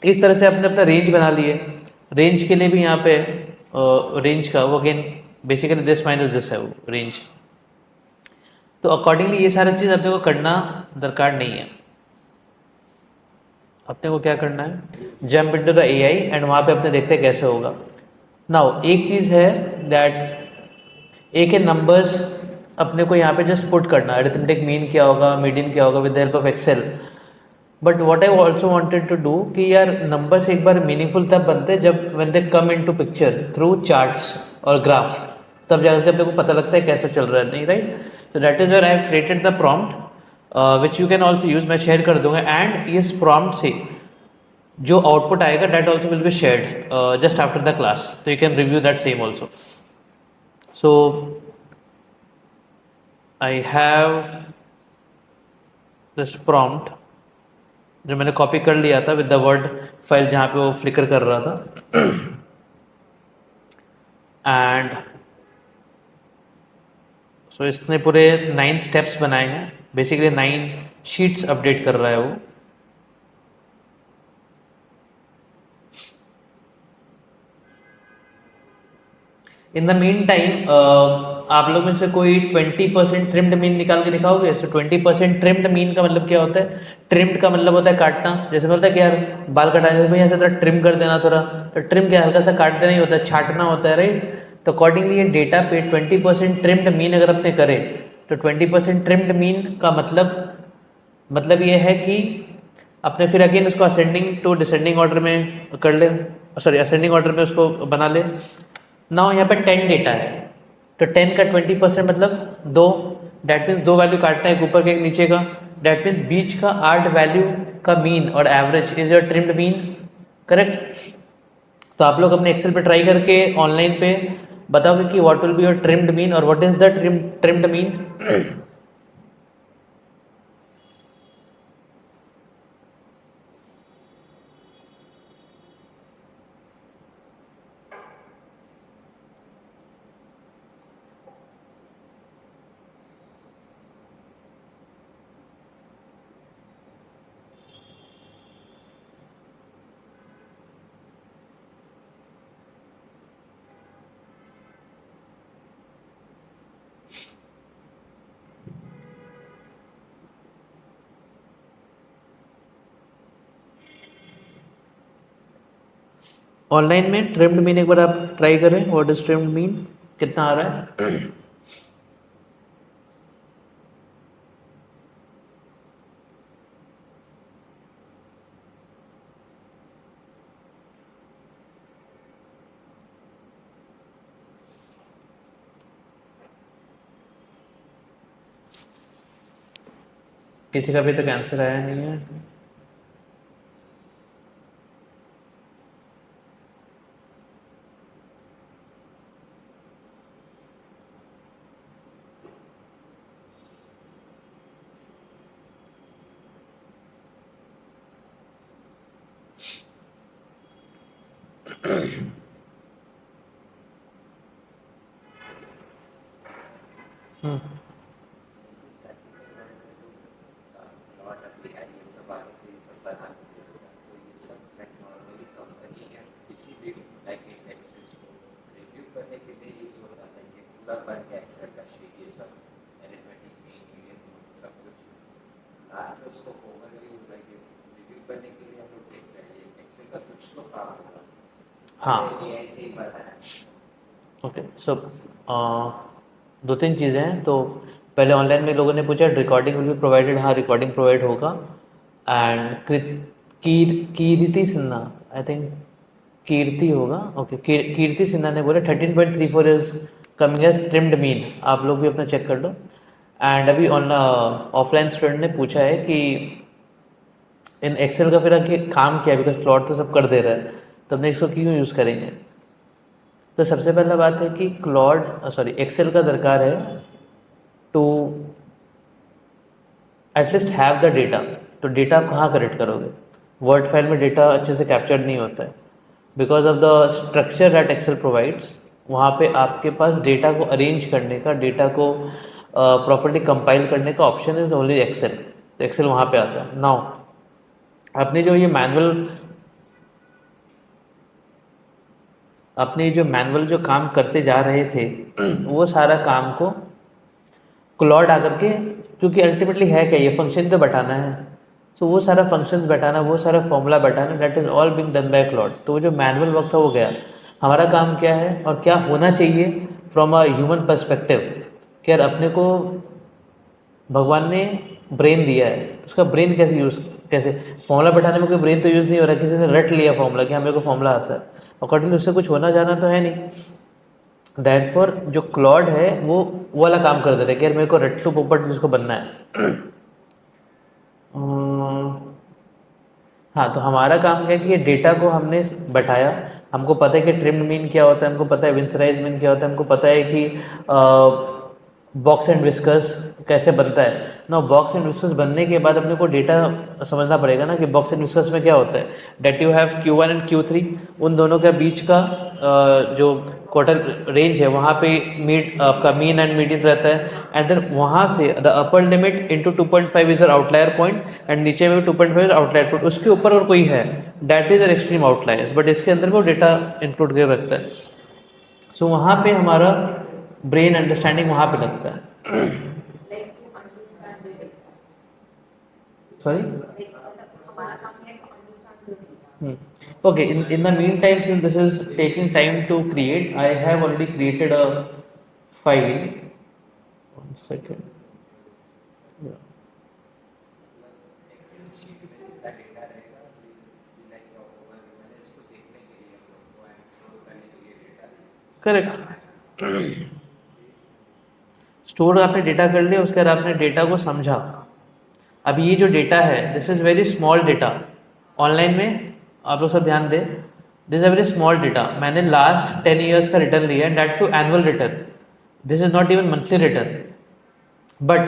इस तरह से अपने अपना रेंज बना लिए। रेंज के लिए भी यहाँ पे रेंज का वो again basically this minus this है वो रेंज। तो अकॉर्डिंगली ये सारी चीज़ अपने को करना दरकार नहीं है। अपने को क्या करना है, jump into the AI and वहाँ पे अपने देखते हैं कैसे होगा। नाउ एक चीज़ है दैट ए के नंबर्स अपने को यहाँ पे जस्ट पुट करना, अरिथमेटिक मीन क्या होगा, मीडियन क्या होगा, with the help of Excel. But what I also wanted to do कि यार नंबर्स एक बार मीनिंगफुल तब बनते हैं जब when they come into picture through charts और ग्राफ, तब जाकर अपने को पता लगता है कैसा चल रहा है, नहीं, राइट। तो that is where I have created the prompt which you can also use, मैं शेयर कर दूंगा। एंड इस प्रॉम्प्ट से जो आउटपुट आएगा that also will be shared just after the class, तो you can review that same also. So I have this prompt जो मैंने कॉपी कर लिया था विद द वर्ड फाइल जहाँ पे वो फ्लिकर कर रहा था। एंड सो इसने पूरे 9 स्टेप्स बनाए हैं, बेसिकली 9 शीट्स अपडेट कर रहा है वो। इन द मीन टाइम आप लोग में से कोई 20% ट्रिम्ड मीन निकाल के दिखाओगे। सो 20% ट्रिम्ड मीन का मतलब क्या होता है, ट्रिम्ड का मतलब होता है काटना। जैसे बोलता है कि यार बाल कटाने भैया ऐसे थोड़ा ट्रिम कर देना थोड़ा, तो ट्रिम क्या हल्का सा काट देना ही होता है, छाटना होता है, राइट। तो अकॉर्डिंगली ये डेटा पे 20% ट्रिम्ड मीन अगर अपने करें तो 20% ट्रिम्ड मीन का मतलब ये है कि अपने फिर अगेन उसको असेंडिंग टू डिसेंडिंग ऑर्डर में कर ले, सॉरी असेंडिंग ऑर्डर में उसको बना ले। नाउ यहाँ पे 10 डेटा है, तो 10 का 20% मतलब 2, डैट मीन्स 2 वैल्यू काटना है, एक ऊपर का एक नीचे का। डैट मीन्स बीच का 8 वैल्यू का मीन और average is your trimmed mean, correct. तो आप लोग अपने एक्सेल पे ट्राई करके ऑनलाइन पे बताओगे कि what will be your trimmed mean और what is the trimmed mean. Online में ट्रिम्ड मीन एक बार आप ट्राई करें, व्हाट इज ट्रिम्ड मीन, कितना आ रहा है। किसी का भी तक आंसर आया नहीं है। हाँ ओके सो दो तीन चीज़ें हैं। तो पहले ऑनलाइन में लोगों ने पूछा रिकॉर्डिंग विल बी प्रोवाइडेड। हाँ रिकॉर्डिंग प्रोवाइड होगा। And Kirti Sinha, I think Kirti होगा, ओके कीर्ति सिन्हा ने बोला 13.34 is coming as trimmed mean. आप लोग भी अपना चेक कर लो। एंड अभी ऑन ऑफलाइन स्टूडेंट ने पूछा है कि इन एक्सेल का फिर आगे काम क्या है, बिकॉज प्लॉट तो सब कर दे रहा है, तो हमने इसको क्यों यूज़ करेंगे। तो सबसे पहला बात है कि एक्सेल का दरकार है to at least have the data. तो डेटा आप कहाँ करेक्ट करोगे, वर्ड फाइल में डेटा अच्छे से कैप्चर नहीं होता है because of the structure that Excel provides. वहाँ पे आपके पास डेटा को अरेंज करने का, डेटा को प्रॉपर्ली कंपाइल करने का ऑप्शन इज ओनली एक्सेल। तो एक्सेल वहाँ पे आता है। नाउ अपने जो मैनुअल जो काम करते जा रहे थे वो सारा काम को क्लॉड आकर के, क्योंकि अल्टीमेटली है क्या, ये फंक्शन तो बैठाना है। सो वो सारा फंक्शंस बैठाना, वो सारा फॉर्मूला बैठाना, that is all being done by Claude. तो वो जो मैनुअल वक्त था वो गया। हमारा काम क्या है और क्या होना चाहिए फ्रॉम अ ह्यूमन पर्सपेक्टिव कि यार अपने को भगवान ने ब्रेन दिया है, तो उसका ब्रेन कैसे फॉर्मूला बैठाने में कोई ब्रेन तो यूज़ नहीं हो रहा है, किसी ने रट लिया फॉर्मूला कि हमें को फॉर्मूला आता है, अकॉर्डिंगली उससे कुछ होना जाना तो है नहीं। दैटफॉर जो क्लॉड है वो वाला काम कर दे रहा है कि यार मेरे को रट्टू पोपट जिसको बनना है। हाँ तो हमारा काम क्या है कि ये डेटा को हमने बैठाया। हमको पता है कि ट्रिम्ड मीन क्या होता है, हमको पता है विंसराइज मीन क्या होता है, हमको पता है कि बॉक्स एंड विस्कस कैसे बनता है ना। बॉक्स एंड विस्कस बनने के बाद अपने को डेटा समझना पड़ेगा ना कि बॉक्स एंड विस्कस में क्या होता है। Date you have Q1 and Q3, उन दोनों के बीच का जो क्वार्टर रेंज है वहाँ पे आपका मीन एंड मीडियन रहता है। एंड देन वहाँ से the upper limit into 2.5 is outlier point, and नीचे में 2.5 आउटलायर पॉइंट, उसके ऊपर और कोई है that is an extreme outliers, but इसके अंदर वो डेटा इंक्लूड कर रखता है। सो वहाँ पे हमारा ब्रेन अंडरस्टैंडिंग वहाँ पे लगता है। Sorry okay, in the meantime, since this is taking time to create, I have already created a file. One second. Yeah. Correct. Store आपने डेटा कर लिया, उसके बाद आपने डेटा को समझा। अब ये जो डेटा है this is very small data. Online में आप लोग सब ध्यान दें, this is a very small data. मैंने लास्ट 10 ईयर्स का रिटर्न लिया है, that too annual return, this is not even monthly return. But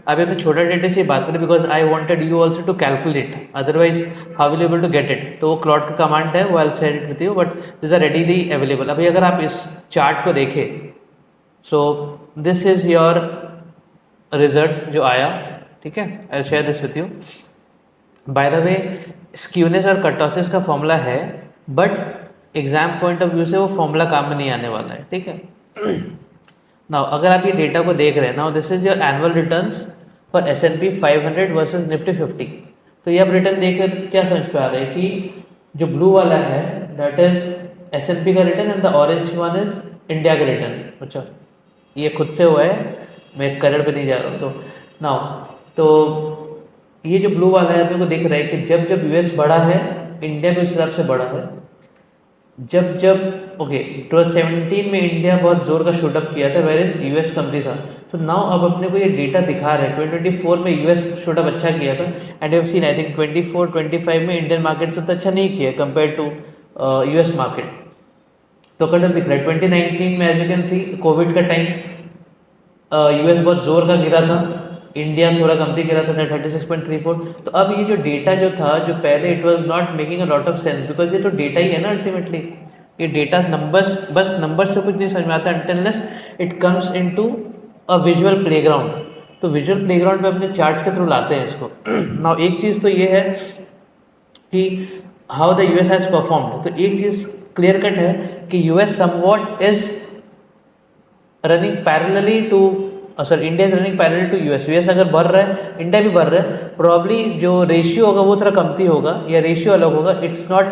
अभी अपने छोटा डेटा से बात करें because I wanted you also to calculate, otherwise how will able to get it. तो वो क्लॉड का कमांड है, वो I share it with you, but this are readily available. अभी अगर आप इस चार्ट को देखें, so this is your result जो आया, ठीक है। I share this with you. By the way skewness और कर्टोसिस का फॉर्मूला है, but exam point of view से वो फॉर्मूला काम में नहीं आने वाला है, ठीक है। नाउ अगर आप ये डेटा को देख रहे हैं, now this is your annual returns for S&P 500 versus Nifty 50। तो ये आप रिटर्न देख रहे हैं तो क्या समझ पे आ रहा है कि जो ब्लू वाला है दैट इज S&P का return and the orange one is India का रिटर्न। अच्छा ये खुद से हुआ है, मैं कलर पे नहीं जा रहा हूँ। तो नाउ तो ये जो ब्लू वाला है अपने को दिख रहा है कि जब जब US बढ़ा है, इंडिया भी उस हिसाब से बढ़ा है। जब जब ओके 2017 में इंडिया बहुत जोर का शूट अप किया था, वेर यूएस कमती था। तो नाउ अब अपने को ये डेटा दिखा रहा है 2024 में यूएस शूट अप अच्छा किया था, and you seen I think 24-25 में इंडियन मार्केट से उतना अच्छा नहीं किया कंपेयर टू यूएस मार्केट। तो कटर दिख रहा है 2019 में, as you can see covid का टाइम, यूएस बहुत जोर का गिरा था, इंडिया थोड़ा कमती गिरा था 36.34। तो अब ये जो डेटा जो था, जो पहले it was not making a lot of sense, because ये तो डेटा ही है ना अल्टीमेटली। ये डेटा नंबर्स, बस नंबर्स से कुछ नहीं समझ में आता until it comes into a visual playground. तो विजुअल प्लेग्राउंड पे अपने चार्ट्स के थ्रू लाते हैं इसको। नाउ एक चीज़ तो ये है कि how the US has performed. तो एक चीज़ क्लियर कट है कि US somewhat is running parallelly to, sorry India is running parallel to US. US अगर बढ़ रहा है, इंडिया भी बढ़ रहा है, प्रॉब्ली जो रेशियो होगा वो थोड़ा कमती होगा या रेशियो अलग होगा। It's not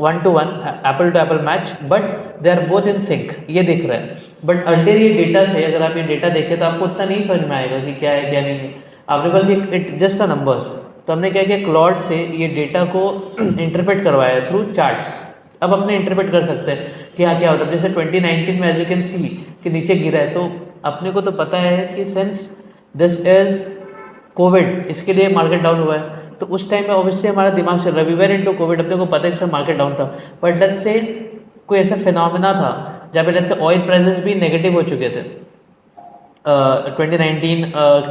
1-to-1 apple to apple match, but they are both in sync, ये दिख रहा है। बट अल्टर ये डेटा से, अगर आप ये डेटा देखें तो आपको उतना नहीं समझ में आएगा कि क्या है क्या नहीं है। आपने बस एक इट जस्ट अ नंबर्स। तो हमने क्या किया, क्लॉड से ये डेटा को इंटरप्रेट करवाया थ्रू चार्ट्स। अब अपने इंटरप्रेट कर सकते हैं कि हाँ क्या होता है। जैसे 2019 में एज यू कैन सी कि नीचे गिरा है, तो अपने को तो पता है कि सिंस दिस इज कोविड, इसके लिए मार्केट डाउन हुआ है। तो उस टाइम में ऑब्वियसली हमारा दिमाग चल रहा है, वी वर इनटू कोविड, अपने को पता है कि मार्केट डाउन था। बट लेट्स से कोई ऐसा फिनोमेना था जहाँ पे लेट्स से ऑयल प्राइसेस भी नेगेटिव हो चुके थे 2019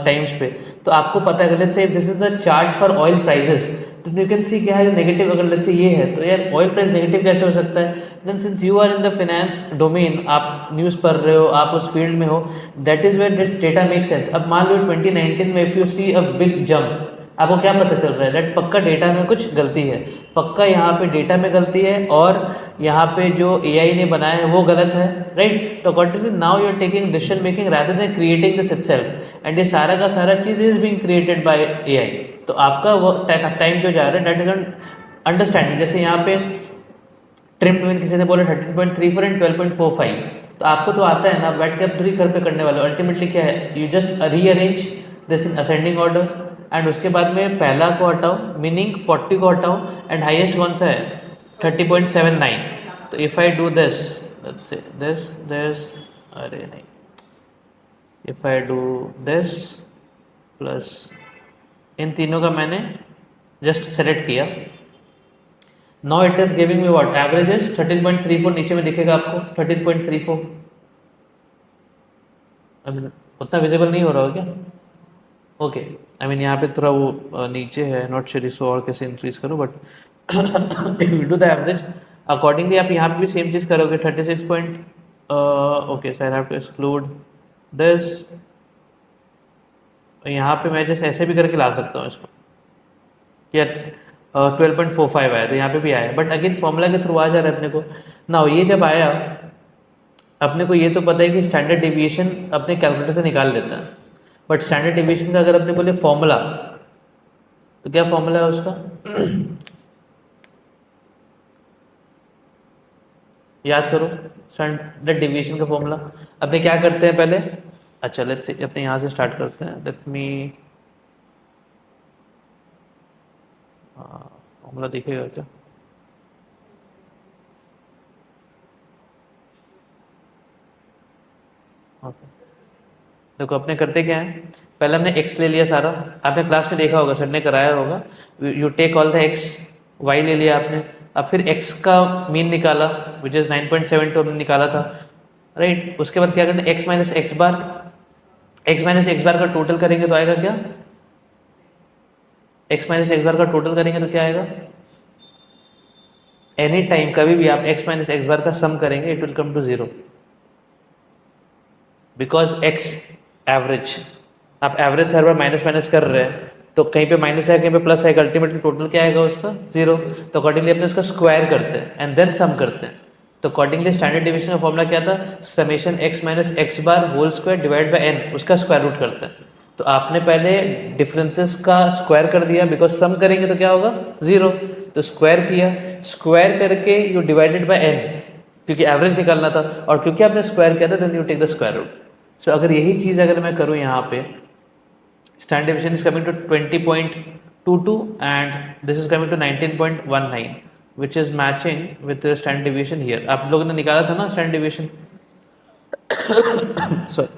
टाइम्स पे। तो आपको पता है, let's say this is the chart for oil prices, तो यू कैन सी क्या है नेगेटिव। अगर लेट्स से ये है तो यार ऑयल प्राइस नेगेटिव कैसे हो सकता है। Then since you are in the finance domain, आप न्यूज़ पढ़ रहे हो, आप उस फील्ड में हो, that is where this data make sense. अब मान लो 2019 में if you see a big jump, आपको क्या पता चल रहा है दैट पक्का डेटा में कुछ गलती है, पक्का यहाँ पे डेटा में गलती है, और यहाँ पे जो एआई ने बनाया है वो गलत है, राइट। तो accordingly now you are taking decision making rather than creating this itself, and ये सारा का सारा चीज़ is being created by AI. तो आपका वो टाइम जो जा रहा है दैट इज ऑन अंडरस्टैंडिंग। जैसे यहाँ पे ट्रिम ट्विन किसी ने बोला 13.34 एंड 12.45, तो आपको तो आता है ना, बैठ के आप थोड़ी घर पे करने वाले हो। अल्टीमेटली क्या है, you just rearrange this in ascending order, and उसके बाद में पहला को हटाओ, मीनिंग 40 को हटाओ, एंड हाईएस्ट कौन सा है 30.79। तो if I do this, let's say this, अरे नहीं, if I do this plus इन तीनों का मैंने जस्ट सेलेक्ट किया, now it is giving me what, average is 13.34, नीचे में दिखेगा आपको 13.34। अब उतना विजिबल नहीं हो रहा हो क्या? ओके, आई मीन यहाँ पे थोड़ा वो नीचे है, नॉट श्योर इसको और कैसे इंक्रीज करूँ, but if you do the average accordingly आप यहाँ पे भी सेम चीज़ करोगे 36 point, okay so I have to exclude this. यहाँ पे मैं जैसे ऐसे भी करके ला सकता हूँ इसको, या 12.45 आया तो यहाँ पे भी आया, बट अगेन फॉर्मूला के थ्रू आ जा रहा है अपने को ना। ये जब आया, अपने को ये तो पता है कि स्टैंडर्ड डेविएशन अपने कैलकुलेटर से निकाल लेता है, बट स्टैंडर्ड डेविएशन का अगर अपने बोले फॉर्मूला, तो क्या फॉर्मूला है उसका याद करो, स्टैंडर्ड डेविएशन का फॉर्मूला अपने क्या करते हैं पहले। अच्छा लेट्स से अपने यहाँ से स्टार्ट करते हैं, लेट मी, फॉर्मूला दिखेगा क्या? ओके, देखो अपने करते क्या है, पहले हमने x ले लिया सारा, आपने क्लास में देखा होगा, सर ने कराया होगा, you take all the x, y ले लिया आपने, अब फिर x का मीन निकाला विच इज 9.72 हमने निकाला था, राइट। उसके बाद क्या करना, x minus x bar, x minus x bar का टोटल करेंगे तो आएगा क्या, x माइनस एक्स बार का टोटल करेंगे तो क्या आएगा, एनी टाइम कभी भी आप x माइनस एक्स बार का सम करेंगे it will come to 0, because x average, आप एवरेज से हर बार माइनस माइनस कर रहे हैं, तो कहीं पे माइनस है कहीं पे प्लस आएगा, अल्टीमेटली टोटल क्या आएगा उसका 0। तो अकॉर्डिंगली अपने उसका स्क्वायर करते हैं एंड देन सम करते हैं। तो अकॉर्डिंगली स्टैंडर्ड डिवीजन का फॉर्मूला क्या था, summation x minus x bar whole square divide by n, उसका स्क्वायर रूट करते हैं। तो आपने पहले डिफरेंसेस का स्क्वायर कर दिया, बिकॉज सम करेंगे तो क्या होगा 0, तो स्क्वायर किया, स्क्वायर करके यू डिवाइडेड बाय n, क्योंकि एवरेज निकालना था, और क्योंकि आपने स्क्वायर किया था then you take the square root. So अगर यही चीज़ अगर मैं करूँ यहाँ पे, standard deviation is coming to 20.22 and this is coming to 19.19, which is matching with standard deviation here. आप लोगों ने निकाला था ना स्टैंडर्ड डिविएशन, सॉरी।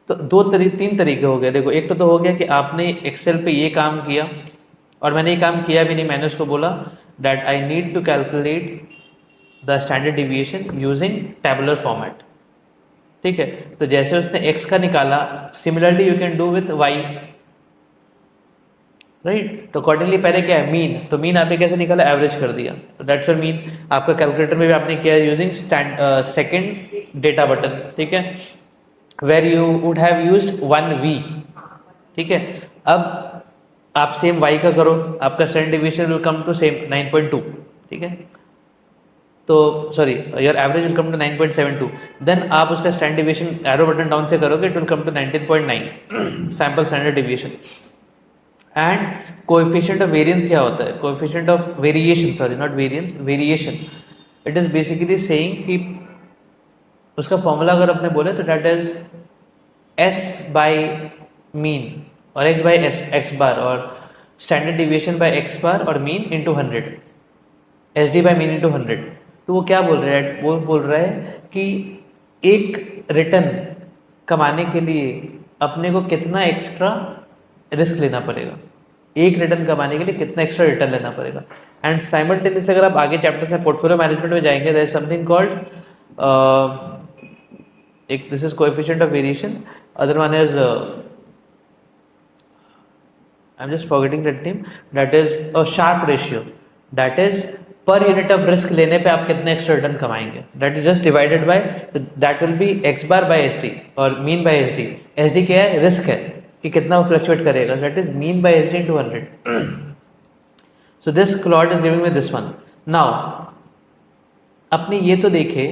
तो तीन तरीके हो गए। देखो, एक तो हो गया कि आपने एक्सेल पे ये काम किया और मैंने ये काम किया भी नहीं, मैंने उसको बोला that I need to calculate the standard deviation using tabular format. ठीक है, तो जैसे उसने x का निकाला, similarly you can do with y, right. तो अकॉर्डिंगली पहले क्या है, मीन, तो मीन आपने कैसे निकाला, एवरेज कर दिया, तो दैट्स योर मीन। आपका कैलकुलेटर में भी आपने किया यूजिंग सेकंड डेटा बटन, ठीक है, where you would have used 1v। ठीक है, अब आप सेम y का करो, आपका standard division will come to same 9.2। ठीक है, तो sorry, your average will come to 9.72। Then आप उसका standard division arrow button down से करोगे, it will come to 19.9 sample standard division. And coefficient of variance क्या होता है, coefficient of variation, sorry not variance, variation, it is basically saying कि उसका फॉर्मूला अगर अपने बोले तो that is s by mean और x बाय x बार और स्टैंडर्ड डिविएशन बाय x बार और mean into 100, S D by mean into 100। तो वो क्या बोल रहा है, वो बोल रहा है कि एक रिटर्न कमाने के लिए अपने को कितना एक्स्ट्रा रिस्क लेना पड़ेगा, एक रिटर्न कमाने के लिए कितना एक्स्ट्रा रिटर्न लेना पड़ेगा। एंड साइमल्टेनियस अगर आप आगे चैप्टर में पोर्टफोलियो मैनेजमेंट में जाएंगे, देयर इज समथिंग कॉल्ड, एक this is coefficient of variation, other one is I am just forgetting that name, that is a Sharpe ratio, that is per unit of risk लेने पे आप कितने एक्स्ट्रा रिटर्न कमाएंगे, that is just divided by, that will be x bar by S D और mean by S D. S D क्या है, रिस्क है कि कितना वो फ्लक्चुएट करेगा, that is mean by S D into 100। So this clot is giving me this one. Now अपने ये तो देखे,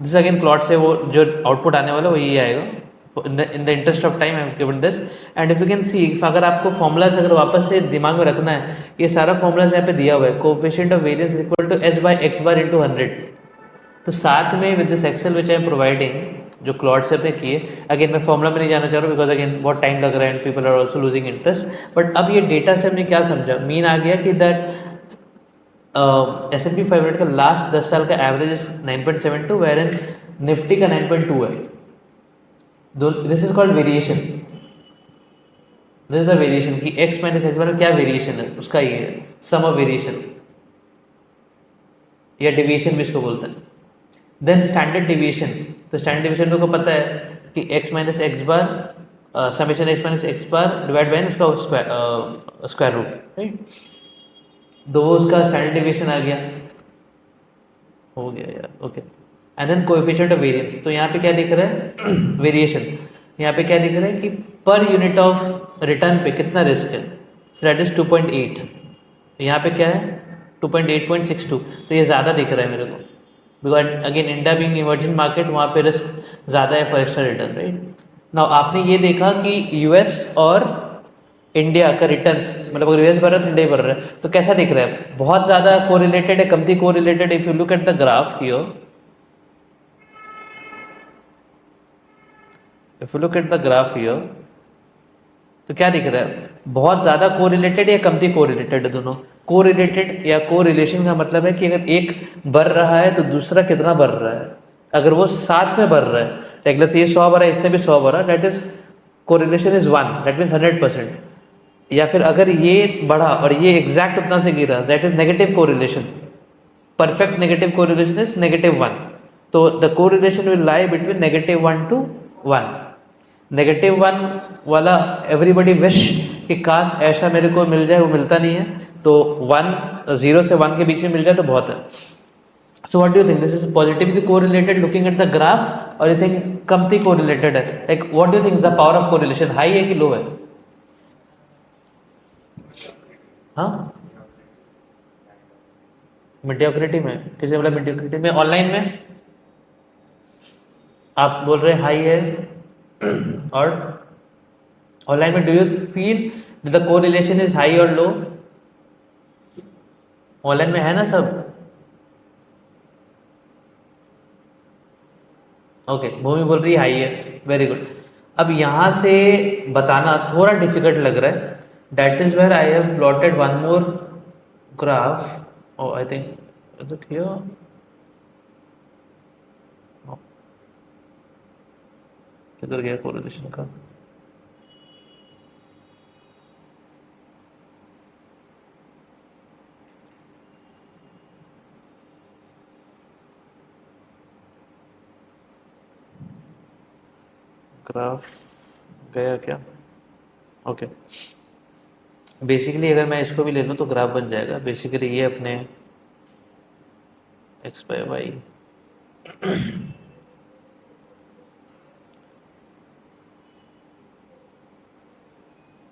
दिस अगेन प्लॉट से वो जो आउटपुट आने वाला वो ये आएगा। In the interest of time I have given this, and if you can सी, अगर आपको फॉर्मूलाज अगर वापस से दिमाग में रखना है, ये सारा फॉर्मूलाज यहाँ पे दिया हुआ है, coefficient of variance is equal to s by x bar into 100। तो साथ में with this Excel which I am providing, जो क्लॉट से अपने किए, अगेन मैं फॉर्मूला में नहीं जाना चाह रहा हूँ बिकॉज अगेन बहुत टाइम लग रहा है and people are also losing interest. But अब ये डेटा से हमने क्या समझा, मीन आ गया कि दैट S&P 500 का लास्ट 10 साल का एवरेज 9.72, वेर इन निफ्टी का 9.2 है। This is called variation, this is the variation कि x माइनस एक्स बार क्या वेरिएशन है उसका, ये है सम ऑफ वेरिएशन या डिविएशन भी इसको बोलते हैं। देन स्टैंडर्ड डिविएशन, तो स्टैंडर्ड डिविएशन को पता है कि x minus x bar summation x minus x bar divide bye उसका स्क्वायर रूट, राइट। तो वो उसका स्टैंडर्ड डिविएशन आ गया, हो गया यार, okay. And then coefficient of variance, तो यहाँ पे क्या दिख रहा है वेरिएशन, यहाँ पे क्या दिख रहा है कि पर यूनिट ऑफ रिटर्न पे कितना रिस्क है, सो दैट इज 2.8। यहाँ पे क्या है 2.8.62, तो ये ज़्यादा दिख रहा है मेरे को, because again India being emerging market, वहाँ पे रिस्क ज़्यादा है for extra return, right. Now आपने ये देखा कि यूएस और इंडिया का रिटर्न्स, मतलब अगर यूएस बढ़ रहा है तो इंडिया बढ़ रहा है, तो कैसा दिख रहा है, बहुत ज़्यादा कोरिलेटेड है, कमती correlated. If you look at the graph here, if you look at the graph here, तो क्या दिख रहा है, बहुत ज़्यादा कोरिलेटेड या कमती कोरिलेटेड है दोनों। कोरिलेटेड या कोरिलेशन का मतलब है कि अगर एक बढ़ रहा है तो दूसरा कितना बढ़ रहा है, अगर वो साथ में बढ़ रहा है, लाइक लेट्स से ये 100 बढ़ा है, इसने भी 100 बढ़ा, that is correlation is 1, that means 100%। या फिर अगर ये बढ़ा और ये एग्जैक्ट उतना से गिरा, that is negative correlation. Perfect negative correlation is -1। तो the correlation will lie between -1 to 1। -1 वाला एवरीबॉडी विश कि काश ऐसा मेरे को मिल जाए, वो मिलता नहीं है, तो 0 से 1 के बीच में मिल जाए तो बहुत है। So what do you think, this is positively correlated looking at the graph, और यू थिंक कमती कोरिलेटेड है, like what do you think the power of correlation, high है कि लो है? हाँ, मीडियोक्रिटी में, किसी बोला मीडियोक्रिटी में, ऑनलाइन में आप बोल रहे हाई है, और ऑनलाइन में do you feel the correlation is high और लो? ऑनलाइन में है ना सब, ओके। भूमि बोल रही हाई है, वेरी गुड। अब यहाँ से बताना थोड़ा डिफिकल्ट लग रहा है, That is where I have plotted one more graph. Oh, I think, is it here? No. किधर गया correlation का? ग्राफ गया क्या? ओके, बेसिकली अगर मैं इसको भी ले लूँ तो ग्राफ बन जाएगा. बेसिकली ये अपने एक्स बाई वाई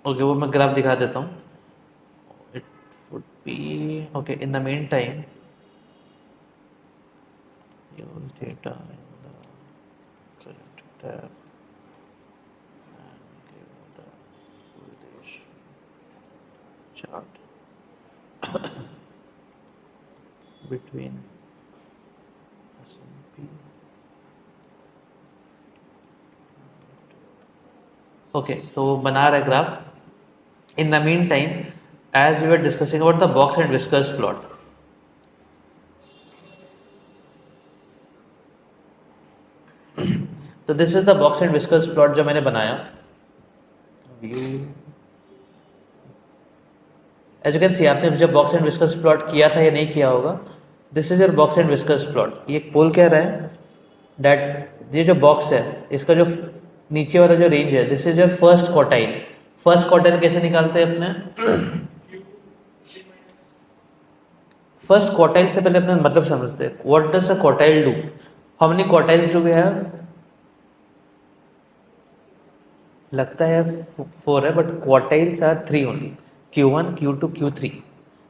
ओके, वो मैं ग्राफ दिखा देता हूँ. It would B okay. In the main time use data in the current tab and give the correlation chart between S&P. Okay, तो वो बना रहा है graph. In the meantime as we were discussing about the box and whiskers plot, तो this is the box and whiskers plot जो मैंने बनाया. View, as you can see, आपने जब बॉक्स एंड विस्कर्स प्लॉट किया था या नहीं किया होगा, this is your box and whiskers plot. ये पोल कह रहा है डैट ये जो बॉक्स है इसका जो नीचे वाला जो रेंज है, this is your first quartile. First quartile कैसे निकालते हैं अपने? फर्स्ट क्वार्टाइल से पहले अपने मतलब समझते हैं. What does a quartile do? How many quartiles do we have? लगता है 4 है, but quartiles are 3 only. Q1, Q2, Q3.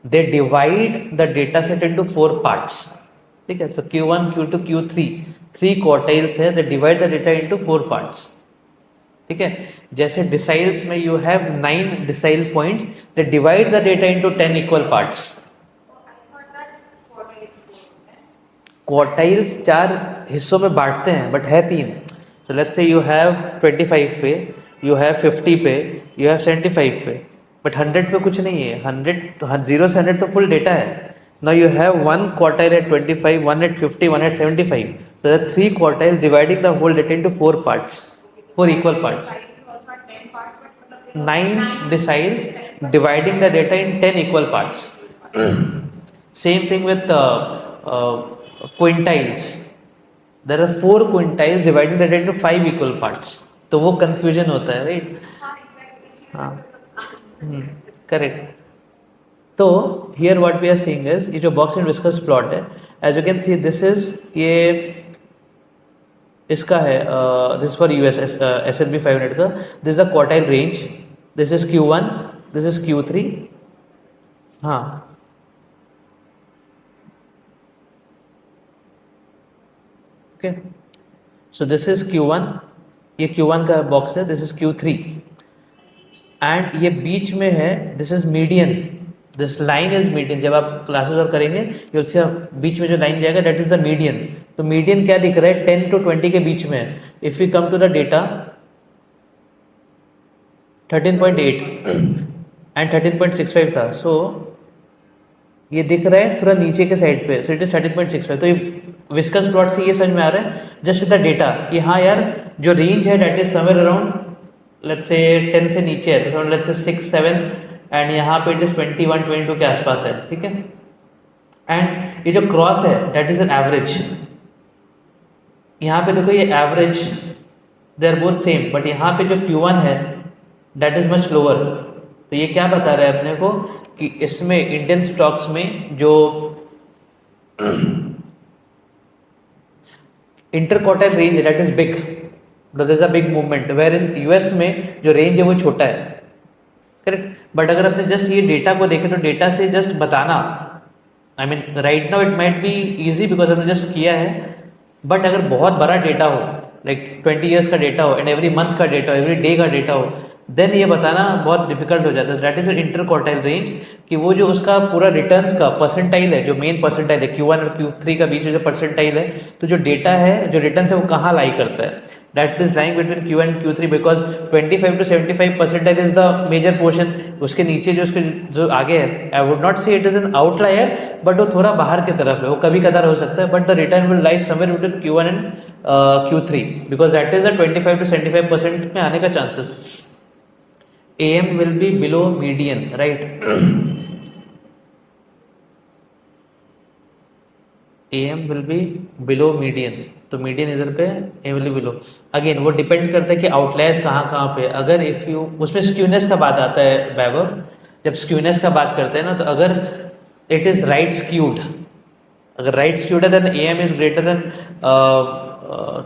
They divide the data set into 4 parts. ठीक है, so Q1, Q2, Q3 3 quartiles है. They divide the data into 4 parts. ठीक है, जैसे डिसाइल्स में you have 9 decile points. They divide the data into 10 equal parts. Quartiles 4 हिस्सों में बांटते हैं, बट है 3. So let's say you have 25 पे, you have 50 पे, you have 75 पे, बट 100 पे कुछ नहीं है. 100 0 से 100 तो फुल डेटा है. Now you have 1 quartile at 25, 1 at 50, 1 at 75. So there are 3 quartiles dividing the whole data into 4 parts, 4 equal parts. 9 deciles dividing the data in 10 equal parts. Same thing with quintiles. There are 4 quintiles dividing the data into 5 equal parts. तो वो confusion होता है, राइट? हाँ, करेक्ट. तो here what we are seeing is, ये जो बॉक्स एंड विस्कर्स प्लॉट है, as you can see this is, ये इसका है, दिस फॉर यूएस S&P 500 का. This is the quartile range. This is Q1, this is Q3. हाँ, okay. So this is Q1, ये Q1 का बॉक्स है. दिस इज Q3 एंड ये बीच में है, this is median. This line is median. जब आप क्लासेस और करेंगे you'll see बीच में जो लाइन जाएगा दैट इज द मीडियन. तो मीडियन क्या दिख रहा है? 10 to 20 के बीच में है. If you come to the data 13.8 and 13.65 था. सो ये दिख रहा है थोड़ा नीचे के साइड पे. So it is 13.65. तो ये विस्कस प्लॉट से ये समझ में आ रहा है जस्ट विद द डेटा कि हाँ यार, जो रेंज है that is somewhere around let's say 10 से नीचे है, तो लेट्स से 6, 7 एंड यहाँ पे इट इज 21, 22 के आसपास है. ठीक है, एंड ये जो क्रॉस है दैट इज एन एवरेज. यहाँ पे देखो ये average, they are both same, but यहाँ पे जो Q1 है दैट इज मच लोअर. तो ये क्या बता रहा है अपने को कि इसमें इंडियन स्टॉक्स में जो interquartile range that is big, there is a big movement, where in US में जो रेंज है वो छोटा है. करेक्ट. बट अगर अपने जस्ट ये डेटा को देखें तो डेटा से जस्ट बताना, I mean right now it might be easy because हमने जस्ट किया है, बट अगर बहुत बड़ा डेटा हो, लाइक 20 ईयर्स का डेटा हो एंड एवरी मंथ का डेटा हो, एवरी डे का डेटा हो, देन ये बताना बहुत डिफिकल्ट हो जाता है। That is inter quartile range, कि वो जो उसका पूरा रिटर्न्स का परसेंटाइल है, जो मेन परसेंटाइल है Q1 और Q3 का बीच में जो परसेंटाइल है, तो जो डेटा है, जो रिटर्न्स है, वो कहाँ लाई करता है। That is lying between Q1 and Q3 because 25 to 75 percentile is the major portion. उसके नीचे जो उसके जो आगे है, I would not say it is an outlier, but वो थोड़ा बाहर की तरफ है, वो कभी कदार हो सकता है, but the return will lie somewhere between Q1 and Q3 because that is the 25 to 75% में आने का chances. AM will be below median, right? AM will be below median, तो मीडियन इधर पे, AM will be below। Again वो डिपेंड करता है कि आउटलायर्स कहाँ कहाँ पे। अगर इफ़ यू उसमें स्क्यूनेस का बात आता है वैभव, जब स्क्यूनेस का बात करते हैं ना, तो अगर इट इज़ राइट स्क्यूड, अगर राइट स्क्यूड है then AM is greater than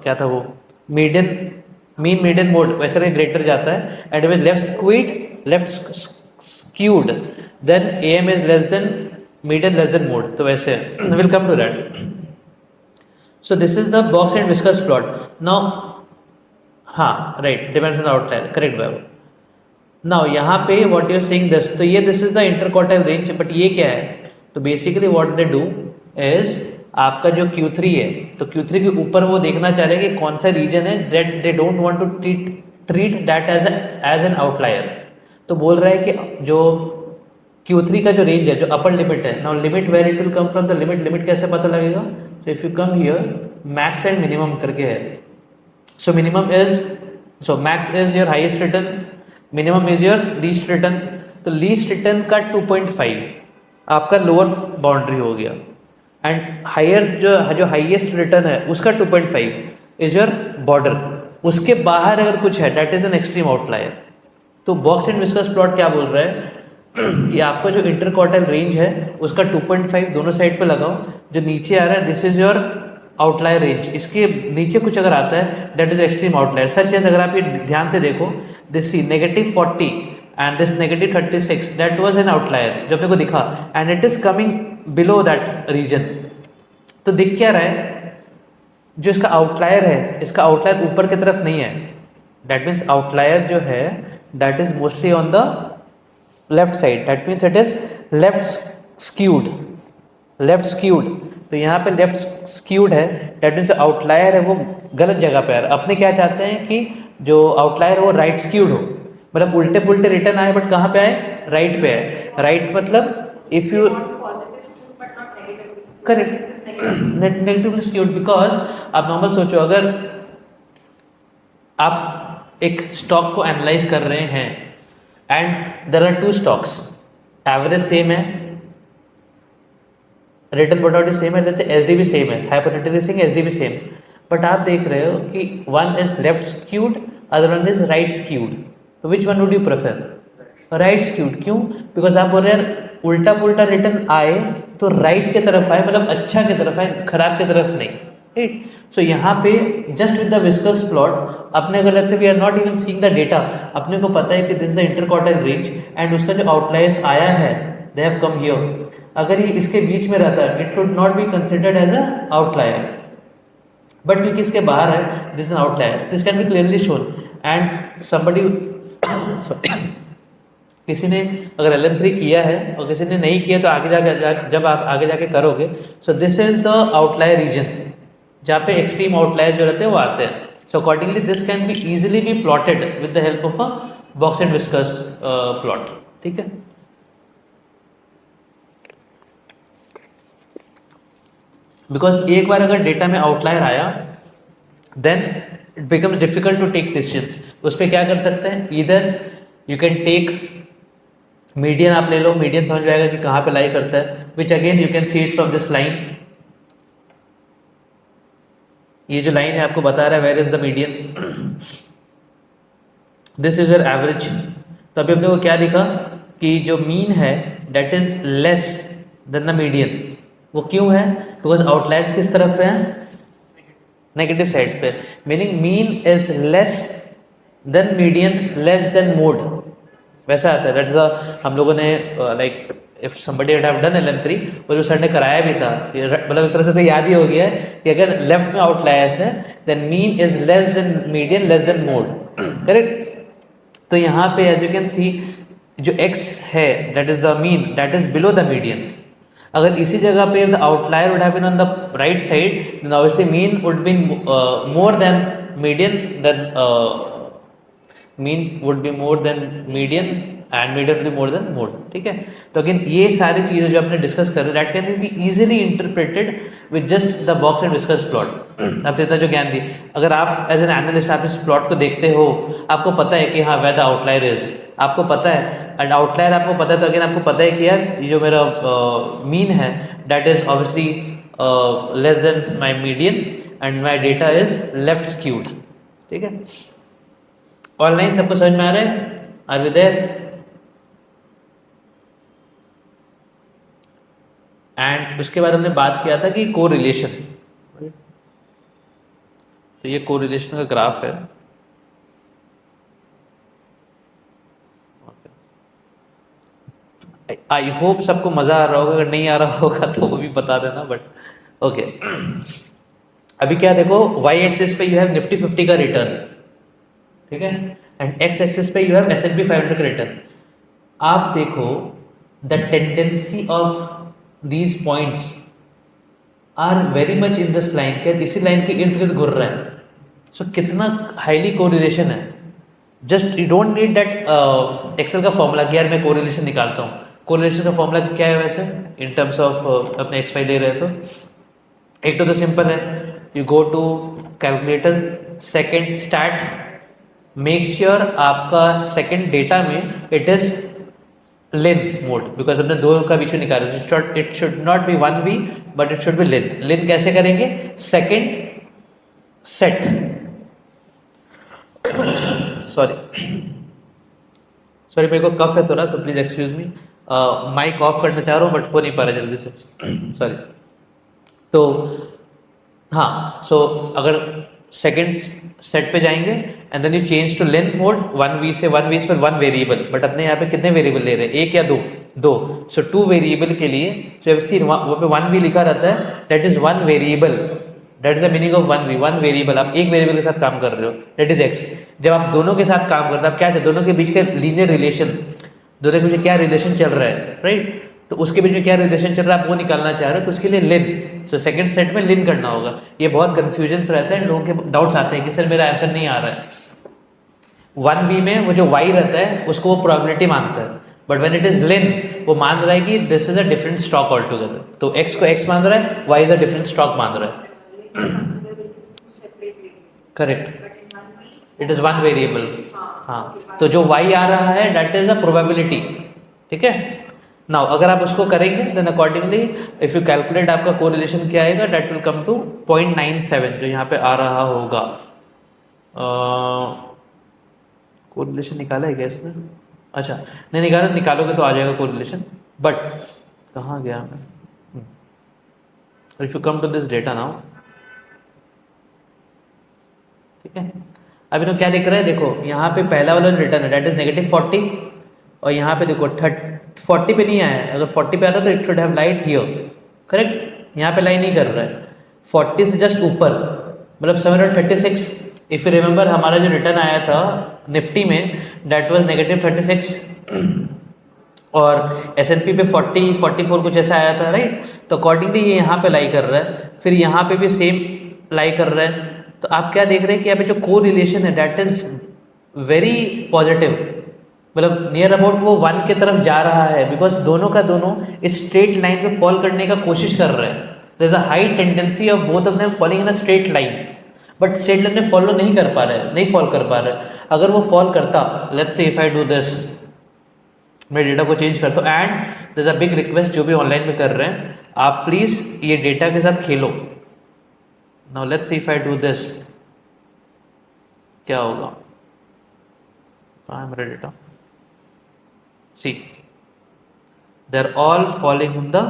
क्या था वो, मीडियन, मीन मीडियन मोड वैसे ही ग्रेटर जाता है। And with left skewed then AM is less than median less than mode, तो वैसे will come to that. So this is the box and whiskers plot now. हाँ right, depends on outlier, correct बाबू। नाउ यहाँ पे what you are saying this, तो ये this is the interquartile range, but ये क्या है, तो basically what they do is आपका जो Q3 है, तो Q3 के ऊपर वो देखना चाह रहे हैं कि कौन सा रीजन है that they don't want to treat that as an outlier. तो बोल रहा है कि जो Q3 का जो रेंज है, जो अपर लिमिट है, now limit where it will come from the limit, limit कैसे पता लगेगा, so if you come here max and minimum करके है। So minimum is, so max is your highest return, minimum is your least return. तो लीस्ट रिटर्न का 2.5 आपका लोअर बाउंड्री हो गया, एंड हायर जो हाईएस्ट रिटर्न है उसका 2.5 इज योर बॉर्डर। उसके बाहर अगर कुछ है that is an extreme outlier. तो बॉक्स एंड विस्कस प्लॉट क्या बोल रहा है कि आपका जो इंटरक्वार्टाइल रेंज है उसका 2.5 दोनों साइड पे लगाओ, जो नीचे आ रहा है this is your outlier range, इसके नीचे कुछ अगर आता है that is extreme outlier. Such as अगर आप ये ध्यान से देखो, this C -40 and this -36 that was an outlier जो अपने को दिखा, and it is coming below that region. तो दिख क्या रहा है, जो इसका आउटलायर है, इसका आउटलायर ऊपर की तरफ नहीं है, दैट मीन्स आउटलायर जो है that is mostly on the left side, that means it is left skewed, left skewed. तो यहाँ पे लेफ्ट स्क्यूड है, दैट मीन्स आउटलायर है वो गलत जगह पे है। अपने क्या चाहते हैं कि जो आउटलायर हो वो राइट स्क्यूड हो, मतलब उल्टे पुल्टे रिटर्न आए बट कहाँ पे आए, राइट पे आए। राइट मतलब if you correct negatively skewed, because आप नॉर्मल सोचो, अगर आप एक स्टॉक को एनालाइज कर रहे हैं and there are two stocks, average same है, रिटर्न बोटाउट सेम है, जैसे एसडीबी सेम है, हाइपोथेटिकली सेइंग एसडीबी सेम, बट आप देख रहे हो कि one is left skewed, other one is right skewed, तो which one would you prefer, right skewed. क्यों, बिकॉज आप बोल रहे हैं उल्टा पुल्टा रिटर्न आए तो राइट की तरफ आए, मतलब अच्छा की तरफ आए, खराब की तरफ नहीं, राइट। सो यहाँ पे just with the whiskers plot अपने गलत से we are not even seeing the data, अपने को पता है कि this is the interquartile range and उसका जो आउटलायर्स आया है दे हैव कम हियर। अगर ये इसके बीच में रहता है it would not be considered as a outlier, but क्योंकि इसके बाहर है this is outlier, this can be clearly shown. And somebody किसी ने अगर LM3 किया है और किसी ने नहीं किया तो आगे जाके जब आप आगे जाके करोगे, so this is the outlier region जहाँ पे एक्सट्रीम आउटलायर जो रहते हैं वो आते हैं। So accordingly this can be easily B plotted with the help of a box and whiskers plot, ठीक है। बिकॉज एक बार अगर डेटा में आउटलायर आया then it becomes difficult to take decisions. उस पर क्या कर सकते हैं, either you can take median, आप ले लो, मीडियन समझ में आएगा कि कहाँ पे लाई करता है, which again you can see it from this line. ये जो लाइन है आपको बता रहा है where is the median, this is your average. तो अभी अपने को क्या दिखा कि जो मीन है that is less then the median. वो क्यों है, बिकॉज आउटलायर्स किस तरफ पे हैं, नेगेटिव साइड पे, meaning mean is less than median less than mode, वैसा आता है। दैट्स हम लोगों ने like if somebody have done LM3, वो जो सर ने कराया भी था, मतलब एक तरह से तो याद ही हो गया है कि अगर लेफ्ट में आउटलायर्स है then mean is less than median less than mode, correct. तो यहाँ पे एज यू कैन सी जो x है that is the mean, that is below the median. अगर इसी जगह पे the outlier would have been on the right side, then obviously mean would been more than median, then mean would be more than median and median be more than mode. ठीक है, तो अगेन ये सारी चीज़ें जो आपने डिस्कस कर that can be easily interpreted with just the box and discuss plot. अब इतना जो ज्ञान दी, अगर आप एज एन एनालिस्ट आप इस प्लॉट को देखते हो, आपको पता है कि हाँ वेयर द आउटलायर इज, आपको पता है, एंड आउटलायर आपको पता है, तो अगेन आपको पता है कि यार ये जो मेरा मीन है that is obviously less than my median and my data is left skewed. ठीक है, ऑनलाइन सबको समझ में आ रहा है? Are we there? एंड उसके बाद हमने बात किया था कि कोरिलेशन, तो ये कोरिलेशन का ग्राफ है। आई होप सबको मजा आ रहा होगा, अगर नहीं आ रहा होगा तो वो भी बता देना, बट ओके। अभी क्या देखो, वाई एक्सिस पे यू हैव निफ्टी 50 का रिटर्न, ठीक है, एंड एक्स एक्सिस पे यू हैव S&P 500 का रिटर्न। आप देखो the tendency of these points are very much in this line, क्या इसी लाइन के इर्द गिर्द घूर रहा है। सो कितना हाईली कोरिलेशन है। Just you don't need that Excel का फॉर्मूला कि यार मैं कोरिलेशन निकालता हूँ। कोरिलेशन का फॉर्मूला क्या है वैसे इन टर्म्स ऑफ अपने एक्स वाई ले रहे तो एक तो सिंपल है, you go to calculator, second start, make sure आपका सेकेंड डेटा में it is lin mode, because हमने दो का बीच में निकाला, it should not be 1V but it should be lin. Lin कैसे करेंगे? सेकेंड सेट, सॉरी मेरे को कफ है थोड़ा, तो please excuse me, mic off करना चाह रहा हूँ बट हो नहीं पा रहा जल्दी से, सॉरी। तो हाँ, सो अगर सेकेंड सेट पे जाएंगे and then you change to length mode 1V से 1V पर 1 वेरिएबल, बट अपने यहाँ पे कितने वेरिएबल ले रहे हैं, एक या दो? दो। सो 2 वेरिएबल के लिए सो एफ सी वो पे 1V लिखा रहता है, that is 1 variable, that is the meaning of 1V, 1 variable. आप एक वेरिएबल के साथ काम कर रहे हो, दैट इज x। जब आप दोनों के साथ काम करते हो, आप क्या चाहते हो? दोनों के बीच का लीनियर रिलेशन, दोनों के बीच क्या रिलेशन चल रहा है, राइट? तो उसके बीच में क्या रिलेशन चल रहा है आप वो निकालना चाह रहे हो, तो उसके लिए लिन, सो सेकंड सेट में लिन करना होगा। ये बहुत कंफ्यूजन रहता है, लोगों के डाउट्स आते हैं कि सर मेरा आंसर नहीं आ रहा है। 1V में वो जो y रहता है उसको वो प्रोबेबिलिटी मानता है, बट व्हेन इट इज लिन वो मान रहा है कि this is a different stock all together. तो x को x मान रहा है, y is a different stock मान रहा है। Correct, it is 1 variable. हाँ, तो जो y आ रहा है दैट इज अ प्रोबेबिलिटी। ठीक है, नाउ अगर आप उसको करेंगे then accordingly if you calculate आपका कोरिलेशन क्या आएगा, दैट विल कम टू 0.97 जो यहाँ पे आ रहा होगा। कोरिलेशन निकाला है क्या इसने? अच्छा नहीं निकाला, निकालोगे तो आ जाएगा कोरिलेशन, बट कहाँ गया मैं? If you come to this data now, ठीक है, अभी तो क्या दिख रहा है, देखो यहाँ पे पहला वाला रिटर्न है दैट इज -40, और यहाँ पे देखो 40 पे नहीं आया है। अगर 40 पे आता तो it should have light here, correct, यहाँ पे लाइन नहीं कर रहा है, 40 से जस्ट ऊपर, मतलब 736। इफ यू रिमेंबर हमारा जो रिटर्न आया था निफ्टी में दैट वाज -36 और S&P पे 44 कुछ ऐसा आया था, राइट? तो अकॉर्डिंगली ये यहाँ पे लाई कर रहा है, फिर यहाँ पे भी सेम लाई कर रहा है। तो आप क्या देख रहे हैं कि यहाँ पे जो को रिलेशन है दैट इज वेरी पॉजिटिव, मतलब नियर अबाउट वो 1 की तरफ जा रहा है, बिकॉज दोनों का दोनों इस स्ट्रेट लाइन पे फॉल करने का कोशिश कर रहे हैं। There is a high tendency of both of them falling in a straight line, but straight line में फॉलो नहीं कर पा रहे, नहीं फॉल कर पा रहे। अगर वो फॉल करता, let's say if I do this, मैं डेटा को चेंज करता हूँ, and there is a big request जो भी ऑनलाइन में कर रहे हैं, आप प्लीज ये डेटा के साथ खेलो। Now let's see if I do this, क्या होगा? कहाँ है मेरा data? C they're all falling in the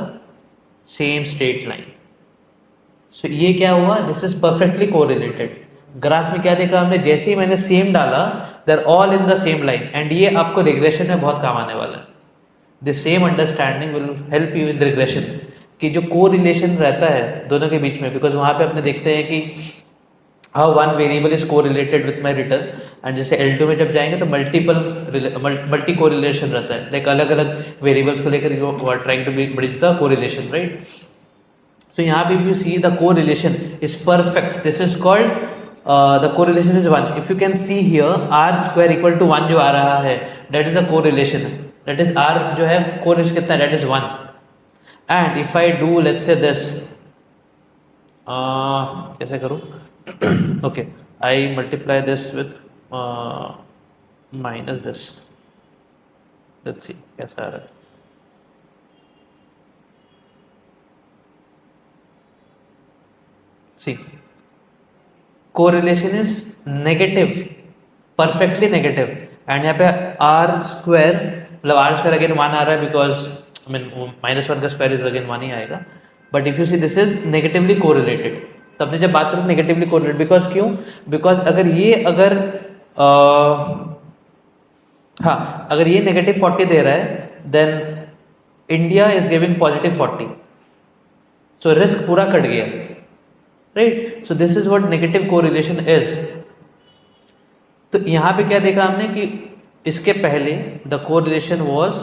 same straight line. So ये क्या हुआ? This is perfectly correlated. Graph में क्या देखा हमने? जैसे ही मैंने सेम डाला they're all in the same line, and ये आपको रिग्रेशन में बहुत काम आने वाला है। The same understanding will help you in regression, कि जो कोरिलेशन रहता है दोनों के बीच में, बिकॉज वहाँ पे अपने देखते हैं कि how one variable is correlated with my return, and जैसे L2 में जब जाएंगे तो मल्टी कोरिलेशन रहता है, लाइक अलग अलग वेरिएबल्स को लेकर you are trying to bridge the correlation, right? So यहाँ पे if you see the correlation is perfect, this is called the correlation is 1. If you can see here r square equal to 1 जो आ रहा है, that is the correlation, that is r जो है correlation कितना है, that is 1. And if I do let's say this, कैसे करूँ? Okay, I multiply this with minus this, let's see कैसा आ रहा है. See, correlation is negative, perfectly negative, and यहाँ पे r square, मतलब r square again 1 आ रहा है because I mean -1 का square is again 1 ही आएगा, but if you see this is negatively correlated. तो अपने जब बात करें negatively correlated because क्यों? Because अगर ये negative 40 दे रहा है then India is giving positive 40, so risk पूरा कट गया, right? So this is what negative correlation is. तो यहां पे क्या देखा हमने कि इसके पहले द कोरिलेशन वाज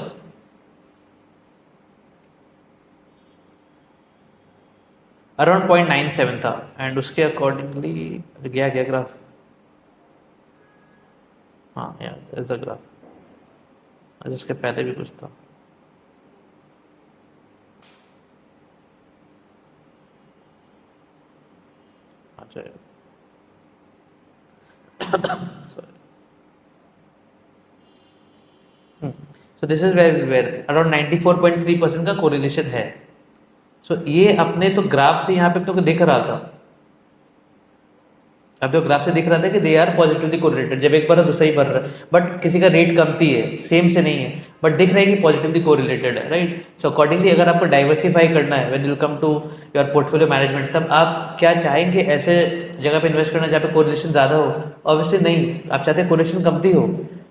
अराउंड 0.97 था, एंड उसके अकॉर्डिंगली गया ग्राफ. हाँ यार इज द ग्राफ, जिसके पहले भी कुछ था. So this is where around 94.3% का कोरिलेशन है. सो ये अपने तो ग्राफ से यहाँ पे तो दिख रहा था, अब तो ग्राफ से दिख रहा था कि दे आर पॉजिटिवली कोरिलेटेड. जब एक बार तो सही बढ़ रहा है, बट किसी का रेट कमती है, सेम से नहीं है, बट दिख रहा है कि पॉजिटिवली कोरिलेटेड है, राइट? सो अकॉर्डिंगली अगर आपको डाइवर्सिफाई करना है when you come to your portfolio management, तब आप क्या चाहेंगे? ऐसे जगह पे इन्वेस्ट करना जहाँ पे कोरिलेशन ज़्यादा हो? ऑब्वियसली नहीं, आप चाहते हैं कोरिलेशन कमती हो,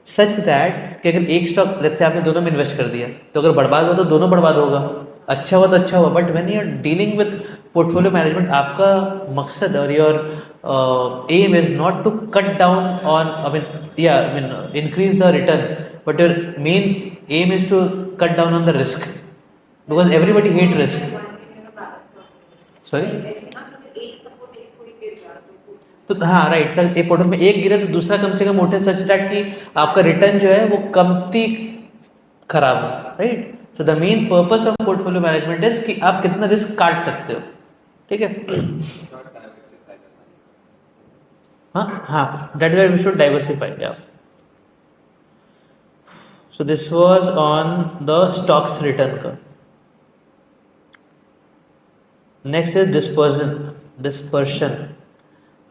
सच दैट कि अगर एक स्टॉक लेट्स से आपने दोनों में इन्वेस्ट कर दिया, तो अगर बर्बाद हो तो दोनों बर्बाद होगा, अच्छा हुआ तो अच्छा हुआ. But when you are dealing with portfolio management, आपका मकसद और your aim is not to cut down on, increase the return, but your main aim is to cut down on the risk, because everybody hate risk. Sorry? तो हाँ राइट सर, एक पोर्टफोलियो में एक गिरा तो दूसरा कम से कम उठे, सच दैट कि आपका रिटर्न जो है वो कमती खराब हो, right? So the main purpose of portfolio management is कि आप कितना रिस्क काट सकते हो, ठीक है? हाँ, that is why we should diversify. Yeah. So this was on the stocks return का. Next is dispersion.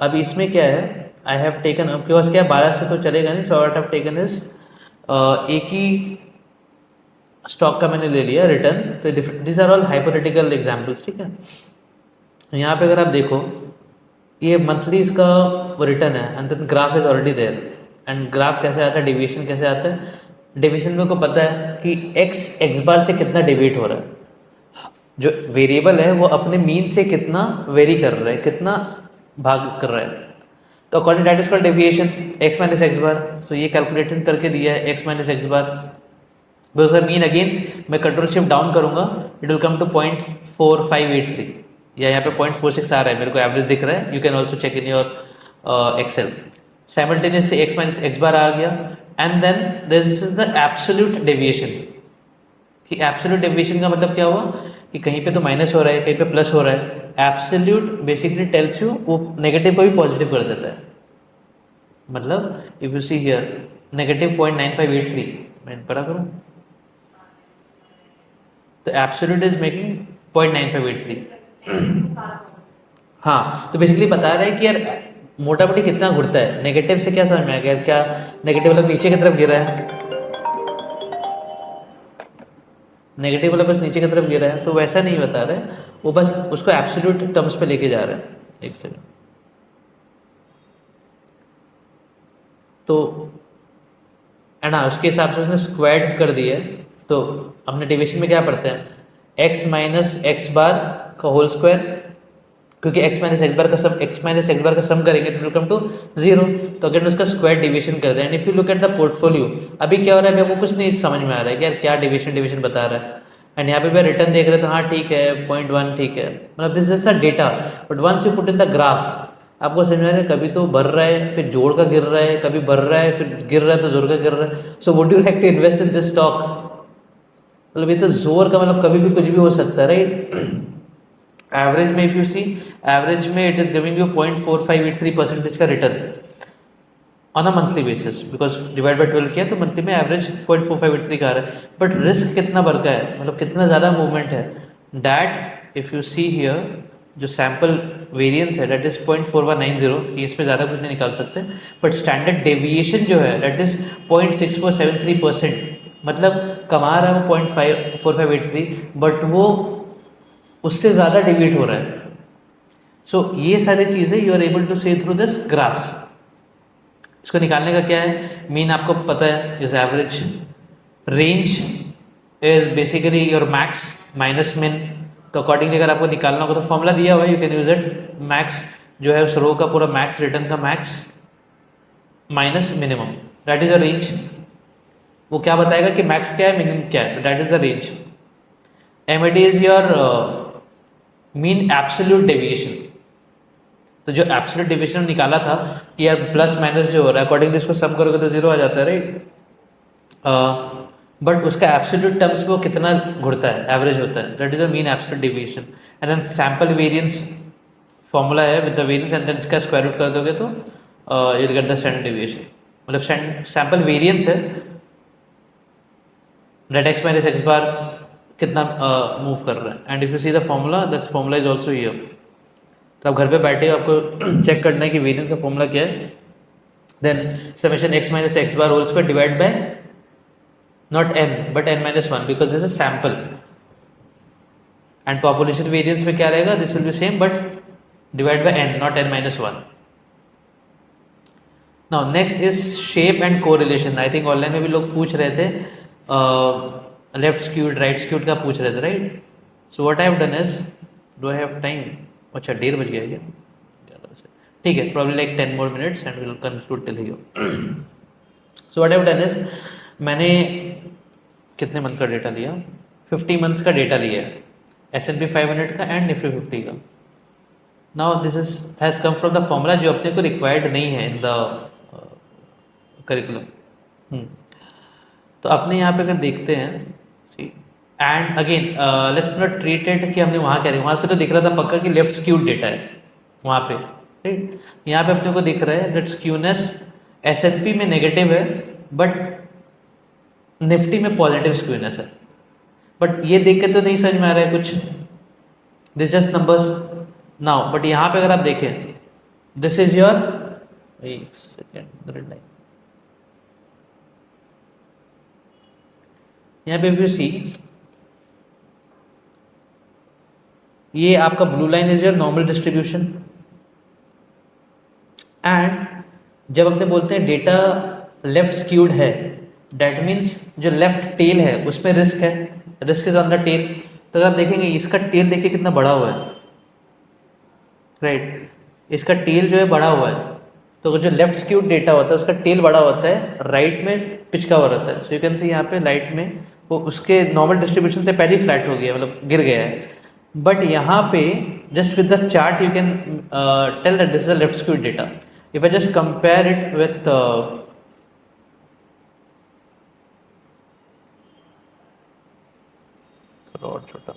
अब इसमें क्या है? I have taken, आपके पास क्या 12 से तो चलेगा नहीं, so what I have taken is एक ही स्टॉक का मैंने ले लिया रिटर्न. तो these are all hypothetical examples, ठीक है? यहाँ पे अगर आप देखो, ये मंथली इसका रिटर्न है, and then graph is already there. And graph कैसे आता है, डेविएशन कैसे आता है? डेविएशन में को पता है कि एक्स बार से कितना डेविएट हो रहा है, जो वेरिएबल है वो अपने मीन से कितना वेरी कर रहा है, कितना भाग कर रहा है. तो according that is called deviation, x minus x bar. तो ये कैलकुलेशन करके दिया है x minus x bar. Because mean again मैं कंट्रोल शिफ्ट डाउन करूंगा, इट विल कम टू 0.4583, या यहाँ पे 0.46 आ रहा है, मेरे को एवरेज दिख रहा है. You can also check in your Excel. Simultaneously x minus x bar आ गया, and then this is the absolute deviation. कि एब्सोल्यूट डेविएशन का मतलब क्या हुआ कि कहीं पे तो माइनस हो रहा है, कहीं पे प्लस हो रहा है. एब्सोल्यूट बेसिकली टेल्स यू, वो नेगेटिव को भी पॉजिटिव कर देता है. मतलब if you see here negative 0.9583, मैं पढ़ा करूँ तो एब्सोल्यूट इज मेकिंग 0.9583. हाँ, तो बेसिकली बता रहा है कि यार मोटा मोटी कितना घुरता है. नेगेटिव से क्या समझ में आ गया? क्या नेगेटिव मतलब नीचे की तरफ गिरा है, नेगेटिव वाला बस नीचे की तरफ गिरा है, तो वैसा नहीं बता रहा है वो, बस उसको एब्सोल्यूट टर्म्स पे लेके जा रहा है. एक सेकंड. तो है ना, उसके हिसाब से उसने स्क्वायर्ड कर दिया है. तो हमने डेविएशन में क्या पढ़ते हैं, एक्स माइनस एक्स बार का होल स्क्वायर क्योंकि x माइनस एक्स बार का सम करेंगे तो कम टू 0, तो अगर उसका स्क्वायर डिवीजन कर दें। And if you look at the portfolio, अभी क्या हो रहा है, अभी आपको कुछ नहीं समझ में आ रहा है कि यार क्या डिवीजन बता रहा है। एंड यहाँ पे भी रिटर्न देख रहे हैं तो हाँ ठीक है 0.1 ठीक है, मतलब this is a data, but once you put in the graph आपको समझ में आ रहा है कभी तो बढ़ रहा है फिर जोड़ का गिर रहा है, कभी बढ़ रहा है फिर गिर रहा है तो जोड़ का गिर रहा है। So would you like to invest in this stock? मतलब ये तो जोर का मतलब कभी भी कुछ भी हो सकता है, राइट। एवरेज में इफ यू सी, एवरेज में इट इज गिविंग यू 0.4583% का return on a monthly basis, because divide by 12 किया तो मंथली में एवरेज 0.4583 का आ रहा है। बट रिस्क कितना बढ़ का है, मतलब कितना ज़्यादा मूवमेंट है, that if you see here जो सैम्पल वेरिएंस है दैट इज़ 0.4190, इसमें ज़्यादा कुछ नहीं निकाल सकते। बट स्टैंडर्ड डेविएशन जो है दैट इज़ 0.6473%, मतलब कमा रहा है वो 0.4583 बट वो उससे ज़्यादा डिविएट हो रहा है। सो ये सारी चीज़ें you are able to see through this graph. इसको निकालने का क्या है, मीन आपको पता है is average, range is basically your max minus min. तो अकॉर्डिंगली अगर आपको निकालना होगा तो फॉर्मूला दिया हुआ है, you can use it. Max जो है उस रो का पूरा मैक्स, रिटर्न का max minus minimum, that is a range. वो क्या बताएगा कि मैक्स क्या है मिनिमम क्या है, तो that is the range. M is your mean absolute deviation. तो जो एब्सोल्यूट डेविएशन निकाला था कि यार प्लस माइनस जो हो रहा है अकॉर्डिंगली इसको सम करोगे तो जीरो आ जाता है, राइट। बट उसका एब्सोल्यूट टर्म्स में वो कितना घुड़ता है, एवरेज होता है, that is a mean absolute deviation. And then sample variance formula है with the variance and then इसका स्क्वायर रूट कर दोगे तो you will get the standard deviation. मतलब सैम्पल वेरिएंस है that x minus x bar कितना मूव कर रहा है। And if you see the formula, this formula is also here. तो आप घर पे बैठे हो, आपको चेक करना है कि वेरिएंस का फॉर्मूला क्या है। Then summation x minus x bar whole square divide by not n but n minus one, because this is sample. And population variance में क्या रहेगा, this will be same but divide by n not n minus one. Now next is shape and correlation. I think online में भी लोग पूछ रहे थे, लेफ्ट स्क्यूड राइट स्क्यूड का पूछ रहे थे, right. So what I have done is, do I have time? अच्छा 1:30 बज गया क्या, ठीक है, probably like 10 more minutes and will conclude till here. So what I have done is, मैंने कितने मंथ का डेटा लिया, 50 मंथ्स का डेटा लिया है, S&P 500 का एंड निफ्टी 50 का। Now this is has come from the formula जो अपने को रिक्वायर्ड नहीं है इन द करिकुलम। तो अपने यहाँ पे अगर देखते हैं, and again let's not treat it कि हमने वहाँ क्या देखा, वहाँ पे तो दिख रहा था पक्का कि लेफ्ट स्क्यूड डेटा है वहाँ पे, राइट। यहाँ पे अपने को दिख रहा है दैट स्क्यूनेस S&P में नेगेटिव है बट निफ्टी में पॉजिटिव स्क्यूनेस है। बट ये देख के तो नहीं समझ में आ रहा है कुछ, this just numbers now. But यहाँ पे अगर आप देखें, दिस इज योर, एक सेकेंड रेड लाइन, यहाँ पे इफ यू सी, ये आपका blue line is your normal distribution. And जब अपने बोलते हैं डेटा लेफ्ट स्क्यूड है, डेट मीन्स जो लेफ्ट टेल है उसमें रिस्क है, risk is on the tail. तो आप देखेंगे इसका टेल देखिए कितना बड़ा हुआ है, राइट। इसका टेल जो है बड़ा हुआ है, तो जो लेफ्ट स्क्यूड डेटा होता है उसका टेल बड़ा होता है, राइट में पिचका हुआ रहता है। सो यू कैन सी यहाँ पे लाइट में वो उसके नॉर्मल डिस्ट्रीब्यूशन से पहले ही फ्लैट हो गया, मतलब गिर गया है। बट यहाँ पे just with the chart you can tell that this is the left skewed data. If I just compare it with और छोटा,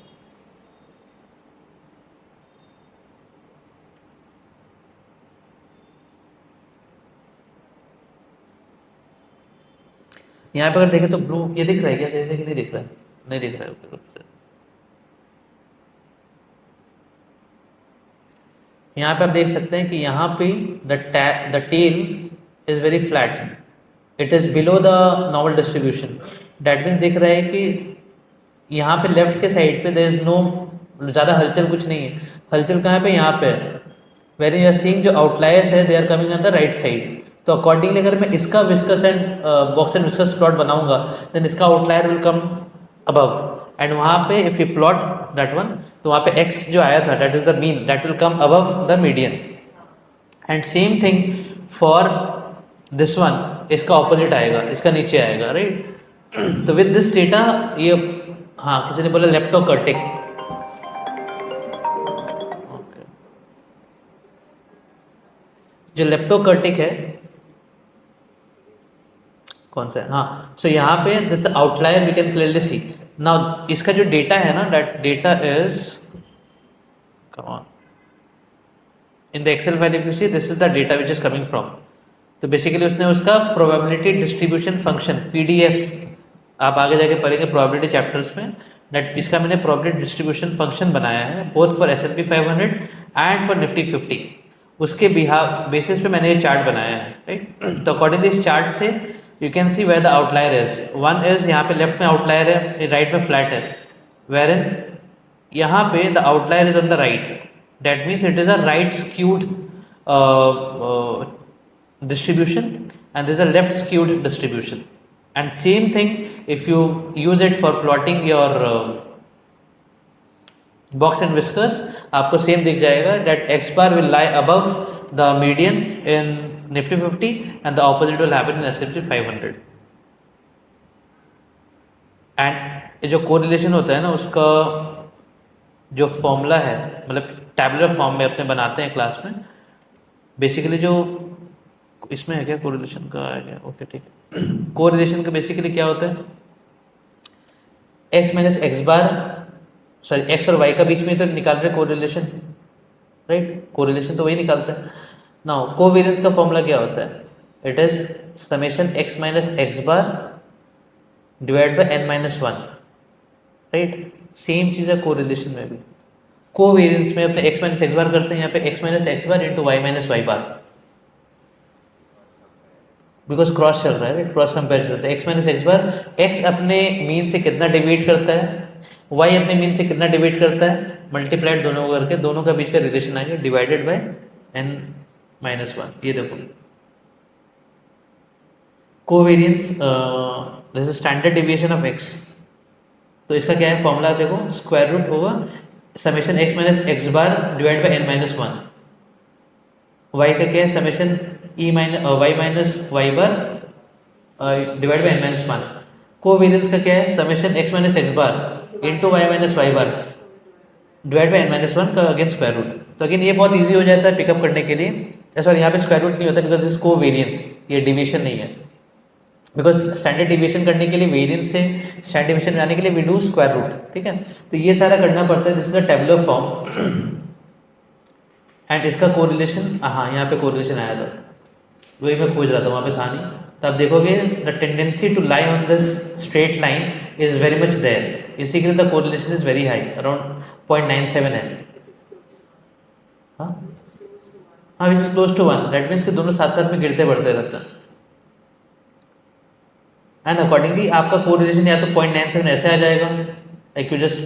यहाँ पे अगर देखें तो ब्लू ये दिख रहा है क्या सही से कि नहीं दिख रहा है, नहीं दिख रहा है, ओके। यहाँ पे आप देख सकते हैं कि यहाँ पे the tail is very flat, it is below the normal distribution. That means दिख रहा है कि यहाँ पे लेफ्ट के साइड पे देयर इज नो, ज़्यादा हलचल कुछ नहीं है। हलचल कहाँ पे, यहाँ पे। वेर यू आर सीइंग जो आउटलायर्स है they are coming on the right side. तो अकॉर्डिंगली अगर मैं इसका whiskers and box and whiskers plot बनाऊंगा देन इसका outlier will come above, and वहाँ पे if you plot that one, तो वहाँ पे x जो आया था that is the mean, that will come above the median, and same thing for this one, इसका ऑपोजिट आएगा, इसका नीचे आएगा, राइट। तो विद दिस डेटा ये, हाँ किसी ने बोला लेप्टोकर्टिक, जो लेप्टोकर्टिक है कौन सा है, हाँ, सो यहाँ पे this outlier we can clearly see. Now इसका जो डेटा है ना, that data is, come on, in the Excel file if you see this is the data which is coming from. तो बेसिकली उसने उसका प्रोबेबिलिटी डिस्ट्रीब्यूशन फंक्शन पीडीएफ, आप आगे जाके पढ़ेंगे प्रोबेबिलिटी चैप्टर्स में, दैट इसका मैंने प्रोबेबिलिटी डिस्ट्रीब्यूशन फंक्शन बनाया है both for S&P 500 and for Nifty 50। उसके बेसिस पे मैंने ये चार्ट बनाया है, राइट। तो अकॉर्डिंगली इस चार्ट से you can see where the outlier is, one is यहाँ पे लेफ्ट में आउटलायर है, राइट में फ्लैट है, वेर इन यहाँ पे the outlier is on the right, that means it is a right skewed distribution and this is a left skewed distribution, and same thing if you use it for plotting your box and whiskers, आपको सेम दिख जाएगा that x bar will lie above the median in Nifty 50 and the opposite will happen in S&P 500। And जो कोरिलेशन होता है ना, उसका जो फॉर्मूला है, मतलब टैबुलर फॉर्म में अपने बनाते हैं क्लास में, बेसिकली जो इसमें है क्या कोरिलेशन का है क्या, ओके ठीक है। कोरिलेशन का बेसिकली क्या होता है, x माइनस एक्स बार, सॉरी x और y का बीच में तो निकाल रहे कोरिलेशन, राइट, कोरिलेशन तो वही निकालता है। नाउ कोवेरियंस का फॉर्मूला क्या होता है, it is summation x minus x bar divide by n minus one, right. Same चीज़ है कोरिलेशन में भी, कोवेरियंस में अपने x माइनस एक्स बार करते हैं, यहाँ पे x minus x bar into Y minus Y bar, because cross चल रहा है, राइट, क्रॉस कंपेरिजन होता है। x minus x bar, x अपने मीन से कितना डिवाइड करता है, y अपने मीन से कितना डिवाइड करता है, मल्टीप्लाइड दोनों को करके दोनों का बीच का रिलेशन आएगा divided by n minus one. ये देखो covariance, this is standard deviation of x, तो इसका क्या है फॉर्मूला देखो, square root over summation x minus x bar divide by n minus one, y का क्या है summation Y minus Y bar divide by N minus one. Covariance का क्या है summation x minus x bar into Y minus Y bar divide by N minus one का अगेन स्क्वायर रूट। तो अगेन ये बहुत ईजी हो जाता है पिकअप करने के लिए। सॉरी यहाँ पे स्क्वायर रूट नहीं होता बिकॉज दिस कोवेरियंस, ये डिवीजन नहीं है, बिकॉज स्टैंडर्ड डिवीजन करने के लिए वेरियंस से स्टैंडर्ड डिवीजन जाने के लिए वी डू स्क्वायर रूट, ठीक है। तो ये सारा करना पड़ता है, this is a tabular form and इसका कोरिलेशन, हाँ यहाँ पे कोरिलेशन आया था, वही मैं खोज रहा था, वहाँ पे था नहीं। तो आप देखोगे the tendency to lie on this straight line is very much there, इसी के लिए the correlation is very high, around 0.97 है। हाँ हाँ, which is close to one, that means कि दोनों साथ साथ में गिरते बढ़ते रहते हैं, एंड अकॉर्डिंगली आपका कोरिलेशन या तो 0.97 ऐसे आ जाएगा, like you just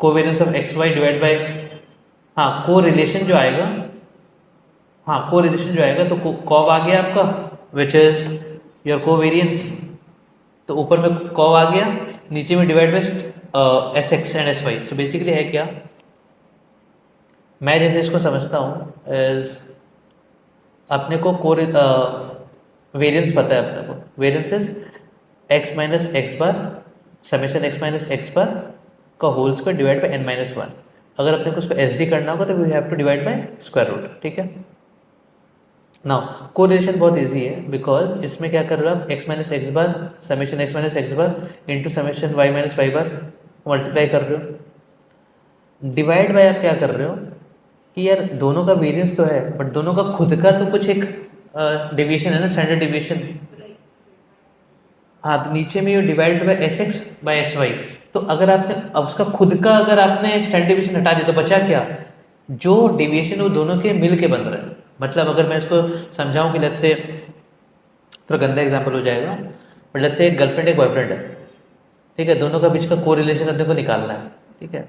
covariance of X Y divide by, हाँ कोरिलेशन जो आएगा, हाँ कोरिलेशन जो आएगा तो कॉब आ गया आपका विच इज योर कोवेरियंस, तो ऊपर में कॉब आ गया, नीचे में divide by S X and S Y. So basically है क्या, मैं जैसे इसको समझता हूँ एज अपने को वेरियंस पता है, अपने को variance is x minus x bar summation x minus x bar का whole square divide by N minus one. अगर अपने को उसको एस डी करना होगा तो we have to divide by square root, ठीक है। नाउ कोरिलेशन बहुत इजी है बिकॉज इसमें क्या कर रहे हो आप, x minus x bar summation x minus x bar into summation Y minus Y bar multiply कर रहे हो, डिवाइड बाय आप क्या कर रहे हो कि यार दोनों का वेरियंस तो है बट दोनों का खुद का तो कुछ एक डेविएशन है ना, स्टैंडर्ड डेविएशन। हाँ तो नीचे में ये divide by S X by S Y, तो अगर आपने अब उसका खुद का अगर आपने स्टैंडर्ड डेविएशन हटा दिया तो बचा क्या, जो डेविएशन वो दोनों के मिल के बन रहे हैं। मतलब अगर मैं इसको समझाऊं कि लेट्स से, थोड़ा गंदा एग्जांपल हो जाएगा बट लेट्स से एक गर्लफ्रेंड एक बॉयफ्रेंड है, ठीक है, दोनों का बीच का को रिलेशन अपने को निकालना है, ठीक है।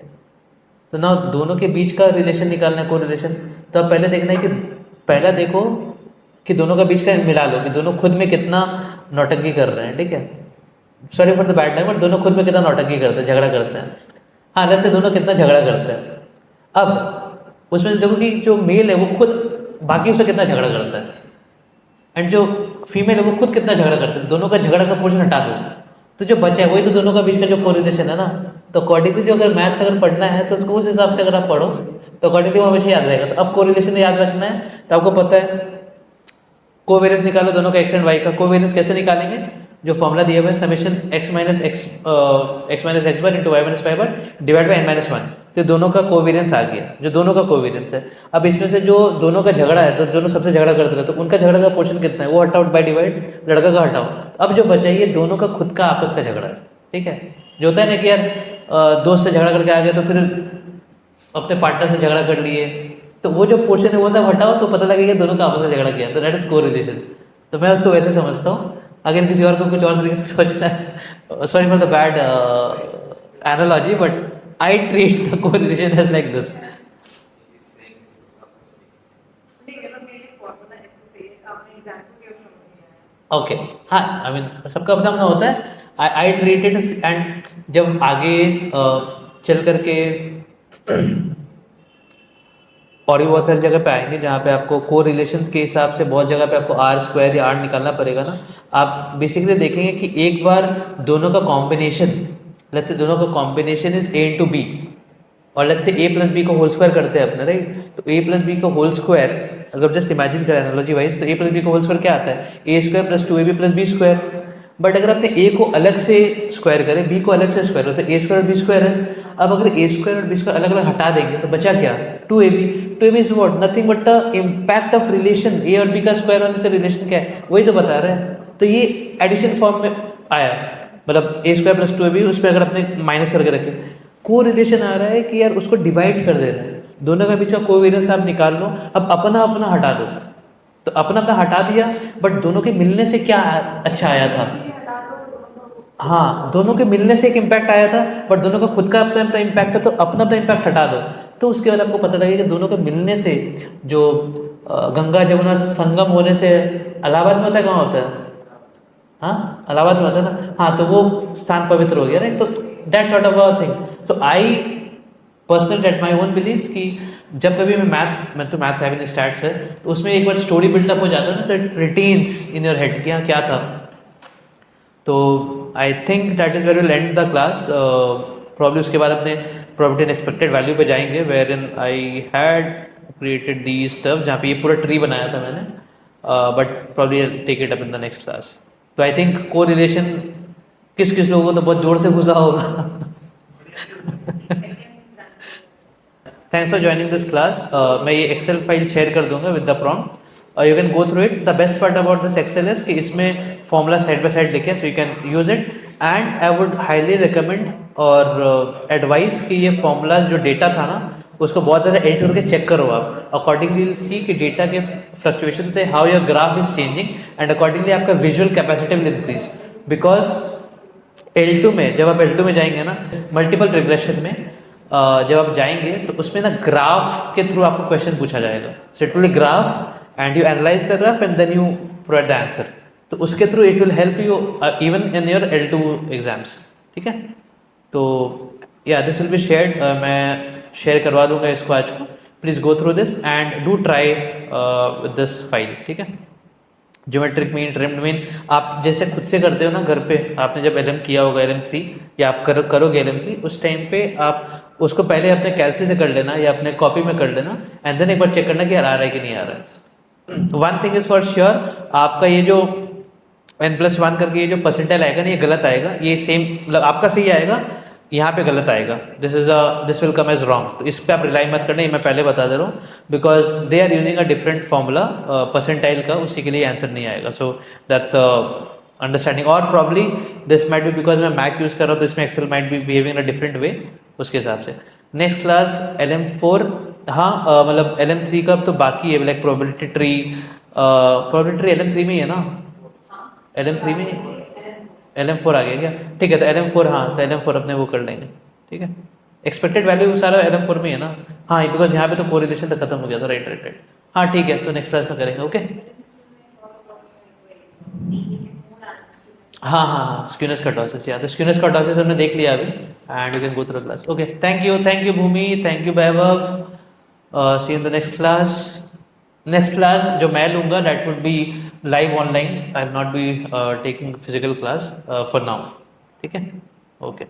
तो ना दोनों के बीच का रिलेशन निकालना है, को रिलेशन, तो अब पहले देखना है कि पहला देखो कि दोनों का बीच का मिला लो कि दोनों खुद में कितना नौटंकी कर रहे हैं, ठीक है। Sorry for the bad time, but दोनों खुद में कितना नौटंकी करते हैं, झगड़ा करते हैं। हाँ, अलग से दोनों कितना झगड़ा करते हैं। अब उसमें से देखो कि जो मेल है वो खुद बाकी से कितना झगड़ा करता है, एंड जो फीमेल है वो खुद कितना झगड़ा करते हैं। दोनों का झगड़ा का पोर्शन हटा दो, तो जो बचा है वही तो दोनों का बीच का जो कोरिलेशन है ना। तो अकॉर्डिंगली जो अगर मैथ्स अगर पढ़ना है तो उसको उस हिसाब से अगर आप पढ़ो तो अकॉर्डिंगली वो हमेशा याद रहेगा। तो अब कोरिलेशन याद रखना है तो आपको पता है कोवेरियंस निकालो दोनों का एक्स एंड वाई का। कोवेरियंस कैसे निकालेंगे, जो फॉर्मूला दिया हुआ है summation x minus x bar into Y minus Y bar divide by N minus one. तो दोनों का कोवेरियंस आ गया, जो दोनों का कोवेरियंस है। अब इसमें से जो दोनों का झगड़ा है, तो दोनों सबसे झगड़ा करते रहे, तो उनका झगड़ा का पोर्शन कितना है वो हटाओ बाई डिवाइड, लड़का का हटाओ। अब जो बचा ये दोनों का खुद का आपस का झगड़ा है, ठीक है। जो होता है ना कि यार दोस्त से झगड़ा करके आ गया तो फिर अपने पार्टनर से झगड़ा कर लिए, तो वो जो पोर्शन है वो सब हटाओ तो पता लगेगा दोनों का आपस में झगड़ा किया, तो दैट इज कोरिलेशन। तो मैं उसको वैसे समझता हूँ। अगर किसी और को कुछ और तरीके से सोचना है, sorry for the bad analogy, but I treat the correlation as like this. Okay, हाँ, आई मीन सबका अपना अपना होता है। आई ट्रीट इट, एंड जब आगे चल करके और भी बहुत सारी जगह पे आएंगे जहाँ पे आपको को रिलेशंस के हिसाब से बहुत जगह पे आपको आर स्क्वायर या आर निकालना पड़ेगा ना। आप बेसिकली देखेंगे कि एक बार दोनों का कॉम्बिनेशन, लेट्स से दोनों का combination is a into b, और let's say a plus b को होल स्क्वायर करते हैं अपने, राइट। तो ए प्लस बी को होल स्क्वायर अगर जस्ट इमेजिन करें एनालॉजी वाइज, तो ए प्लस बी को होल स्क्वायर क्या आता है, a square plus two a b plus b square. But अगर आपने ए को अलग से स्क्वायर करें, बी को अलग से स्क्वायर हो, तो ए स्क्वायर और बी स्क्वायर है। अब अगर ए स्क्वायर और बी स्क्वायर अलग अलग हटा देंगे तो बचा क्या, two a b. Two a b is what, nothing but the impact of relation. A और बी का स्क्वायर होने से रिलेशन क्या है, वही तो बता रहे हैं। तो ये एडिशन फॉर्म में आया, मतलब a square plus two a b, उसमें अगर अपने माइनस करके रखें, को रिलेशन आ रहा है कि यार उसको डिवाइड कर दे रहे हैं, दोनों का बीच का कोवेरियंस आप निकाल लो। अब अपना अपना हटा दो, तो अपना अपना हटा दिया, बट दोनों के मिलने से क्या अच्छा आया था। हाँ, दोनों के मिलने से एक इम्पैक्ट आया था, बट दोनों का खुद का अपना अपना इम्पैक्ट है, तो अपना अपना इम्पैक्ट हटा दो। तो उसके बाद आपको पता लगेगा कि दोनों के मिलने से जो गंगा जमुना संगम होने से, इलाहाबाद में होता है, कहाँ होता है, हाँ इलाहाबाद में होता है ना, हाँ, तो वो स्थान पवित्र हो गया, राइट। तो that sort of a thing. So I personal डेट माई ओन बिलीव कि जब कभी मैं तो मैथ्स हैविंग स्टार्ट है, तो उसमें एक बार स्टोरी बिल्डअप हो जाता है ना, तो it retains in your head कि हाँ क्या था। तो I think that is where we'll end the class. Problem उसके बाद अपने प्रॉपर्टी एंड एक्सपेक्टेड वैल्यू पे जाएंगे, wherein I had created the stuff, जहाँ पे ये पूरा ट्री बनाया था मैंने, but probably take it up in the next class. तो आई थिंक को रिलेशन किस किस लोगों को तो बहुत जोर से घुसा होगा। Thanks for joining this class. मैं ये एक्सेल फाइल शेयर कर दूंगा with the prompt, you can go through it. The best part about this Excel is कि इसमें फॉर्मूला साइड बाय साइड लिखे, so you can use it. And I would highly recommend और एडवाइस कि ये फॉर्मूलाज जो डेटा था ना, उसको बहुत ज़्यादा एडिट करके चेक करो आप। अकॉर्डिंगली विल सी कि डेटा के फ्लक्चुएशन से how your graph is changing, and accordingly आपका visual capacity will increase. Because L2 में, जब आप L2 में जाएंगे ना, मल्टीपल रिग्रेशन में जब आप जाएंगे तो उसमें ना ग्राफ के थ्रू आपको क्वेश्चन पूछा जाएगा। So it will graph and you analyse the graph and then you provide the answer. तो उसके through it will help you even in your L2 exams, ठीक है। तो या दिस विल बी शेयर्ड, मैं शेयर करवा दूंगा इसको आज को। Please go through this and do try with this file, ठीक है। ज्योमेट्रिक मीन, ट्रिम्ड मीन आप जैसे खुद से करते हो ना घर पे, आपने जब LM किया होगा LM3 या आप करोगे LM3, उस टाइम पे आप उसको पहले अपने कैलसी से कर लेना या अपने कॉपी में कर लेना, एंड देन एक बार चेक करना कि यार आ रहा है कि नहीं आ रहा है। One thing is for sure, आपका ये जो n+1 करके ये जो परसेंटाइल आएगा ना, ये गलत आएगा। ये सेम मतलब आपका सही आएगा, यहाँ पे गलत आएगा। This will come as wrong. तो इस पे आप रिलाई मत करना, ये मैं पहले बता दे रहा हूँ, because they are using a different formula percentile का, उसी के लिए आंसर नहीं आएगा। So that's understanding. और probably this might be because मैं मैक यूज़ कर रहा हूँ, तो इसमें Excel might be behaving a different way, उसके हिसाब से। नेक्स्ट क्लास LM4, हाँ मतलब LM3 का तो बाकी है, like probability tree. Probability tree LM3 में ही है ना, LM3 में LM4 आ गया क्या, ठीक है। तो LM4, हाँ तो LM4 अपने वो कर लेंगे, ठीक है। एक्सपेक्टेड वैल्यू सारा LM4 में ही है ना, हाँ बिकॉज यहाँ पे तो कोरिलेशन तो खत्म हो गया था, राइट राइट राइट। हाँ ठीक है, तो नेक्स्ट क्लास में करेंगे, ओके। हाँ हाँ हाँ, स्क्यूनस कर्टोसिस, या तो स्क्यूनस कर्टोसिस हमने देख लिया अभी, and you can go through class. Okay, thank you Bhumi, thank you Vaibhav, see in the next class. Next class जो मैं लूँगा that would be live online, I will not be taking physical class for now, ठीक है? ओके।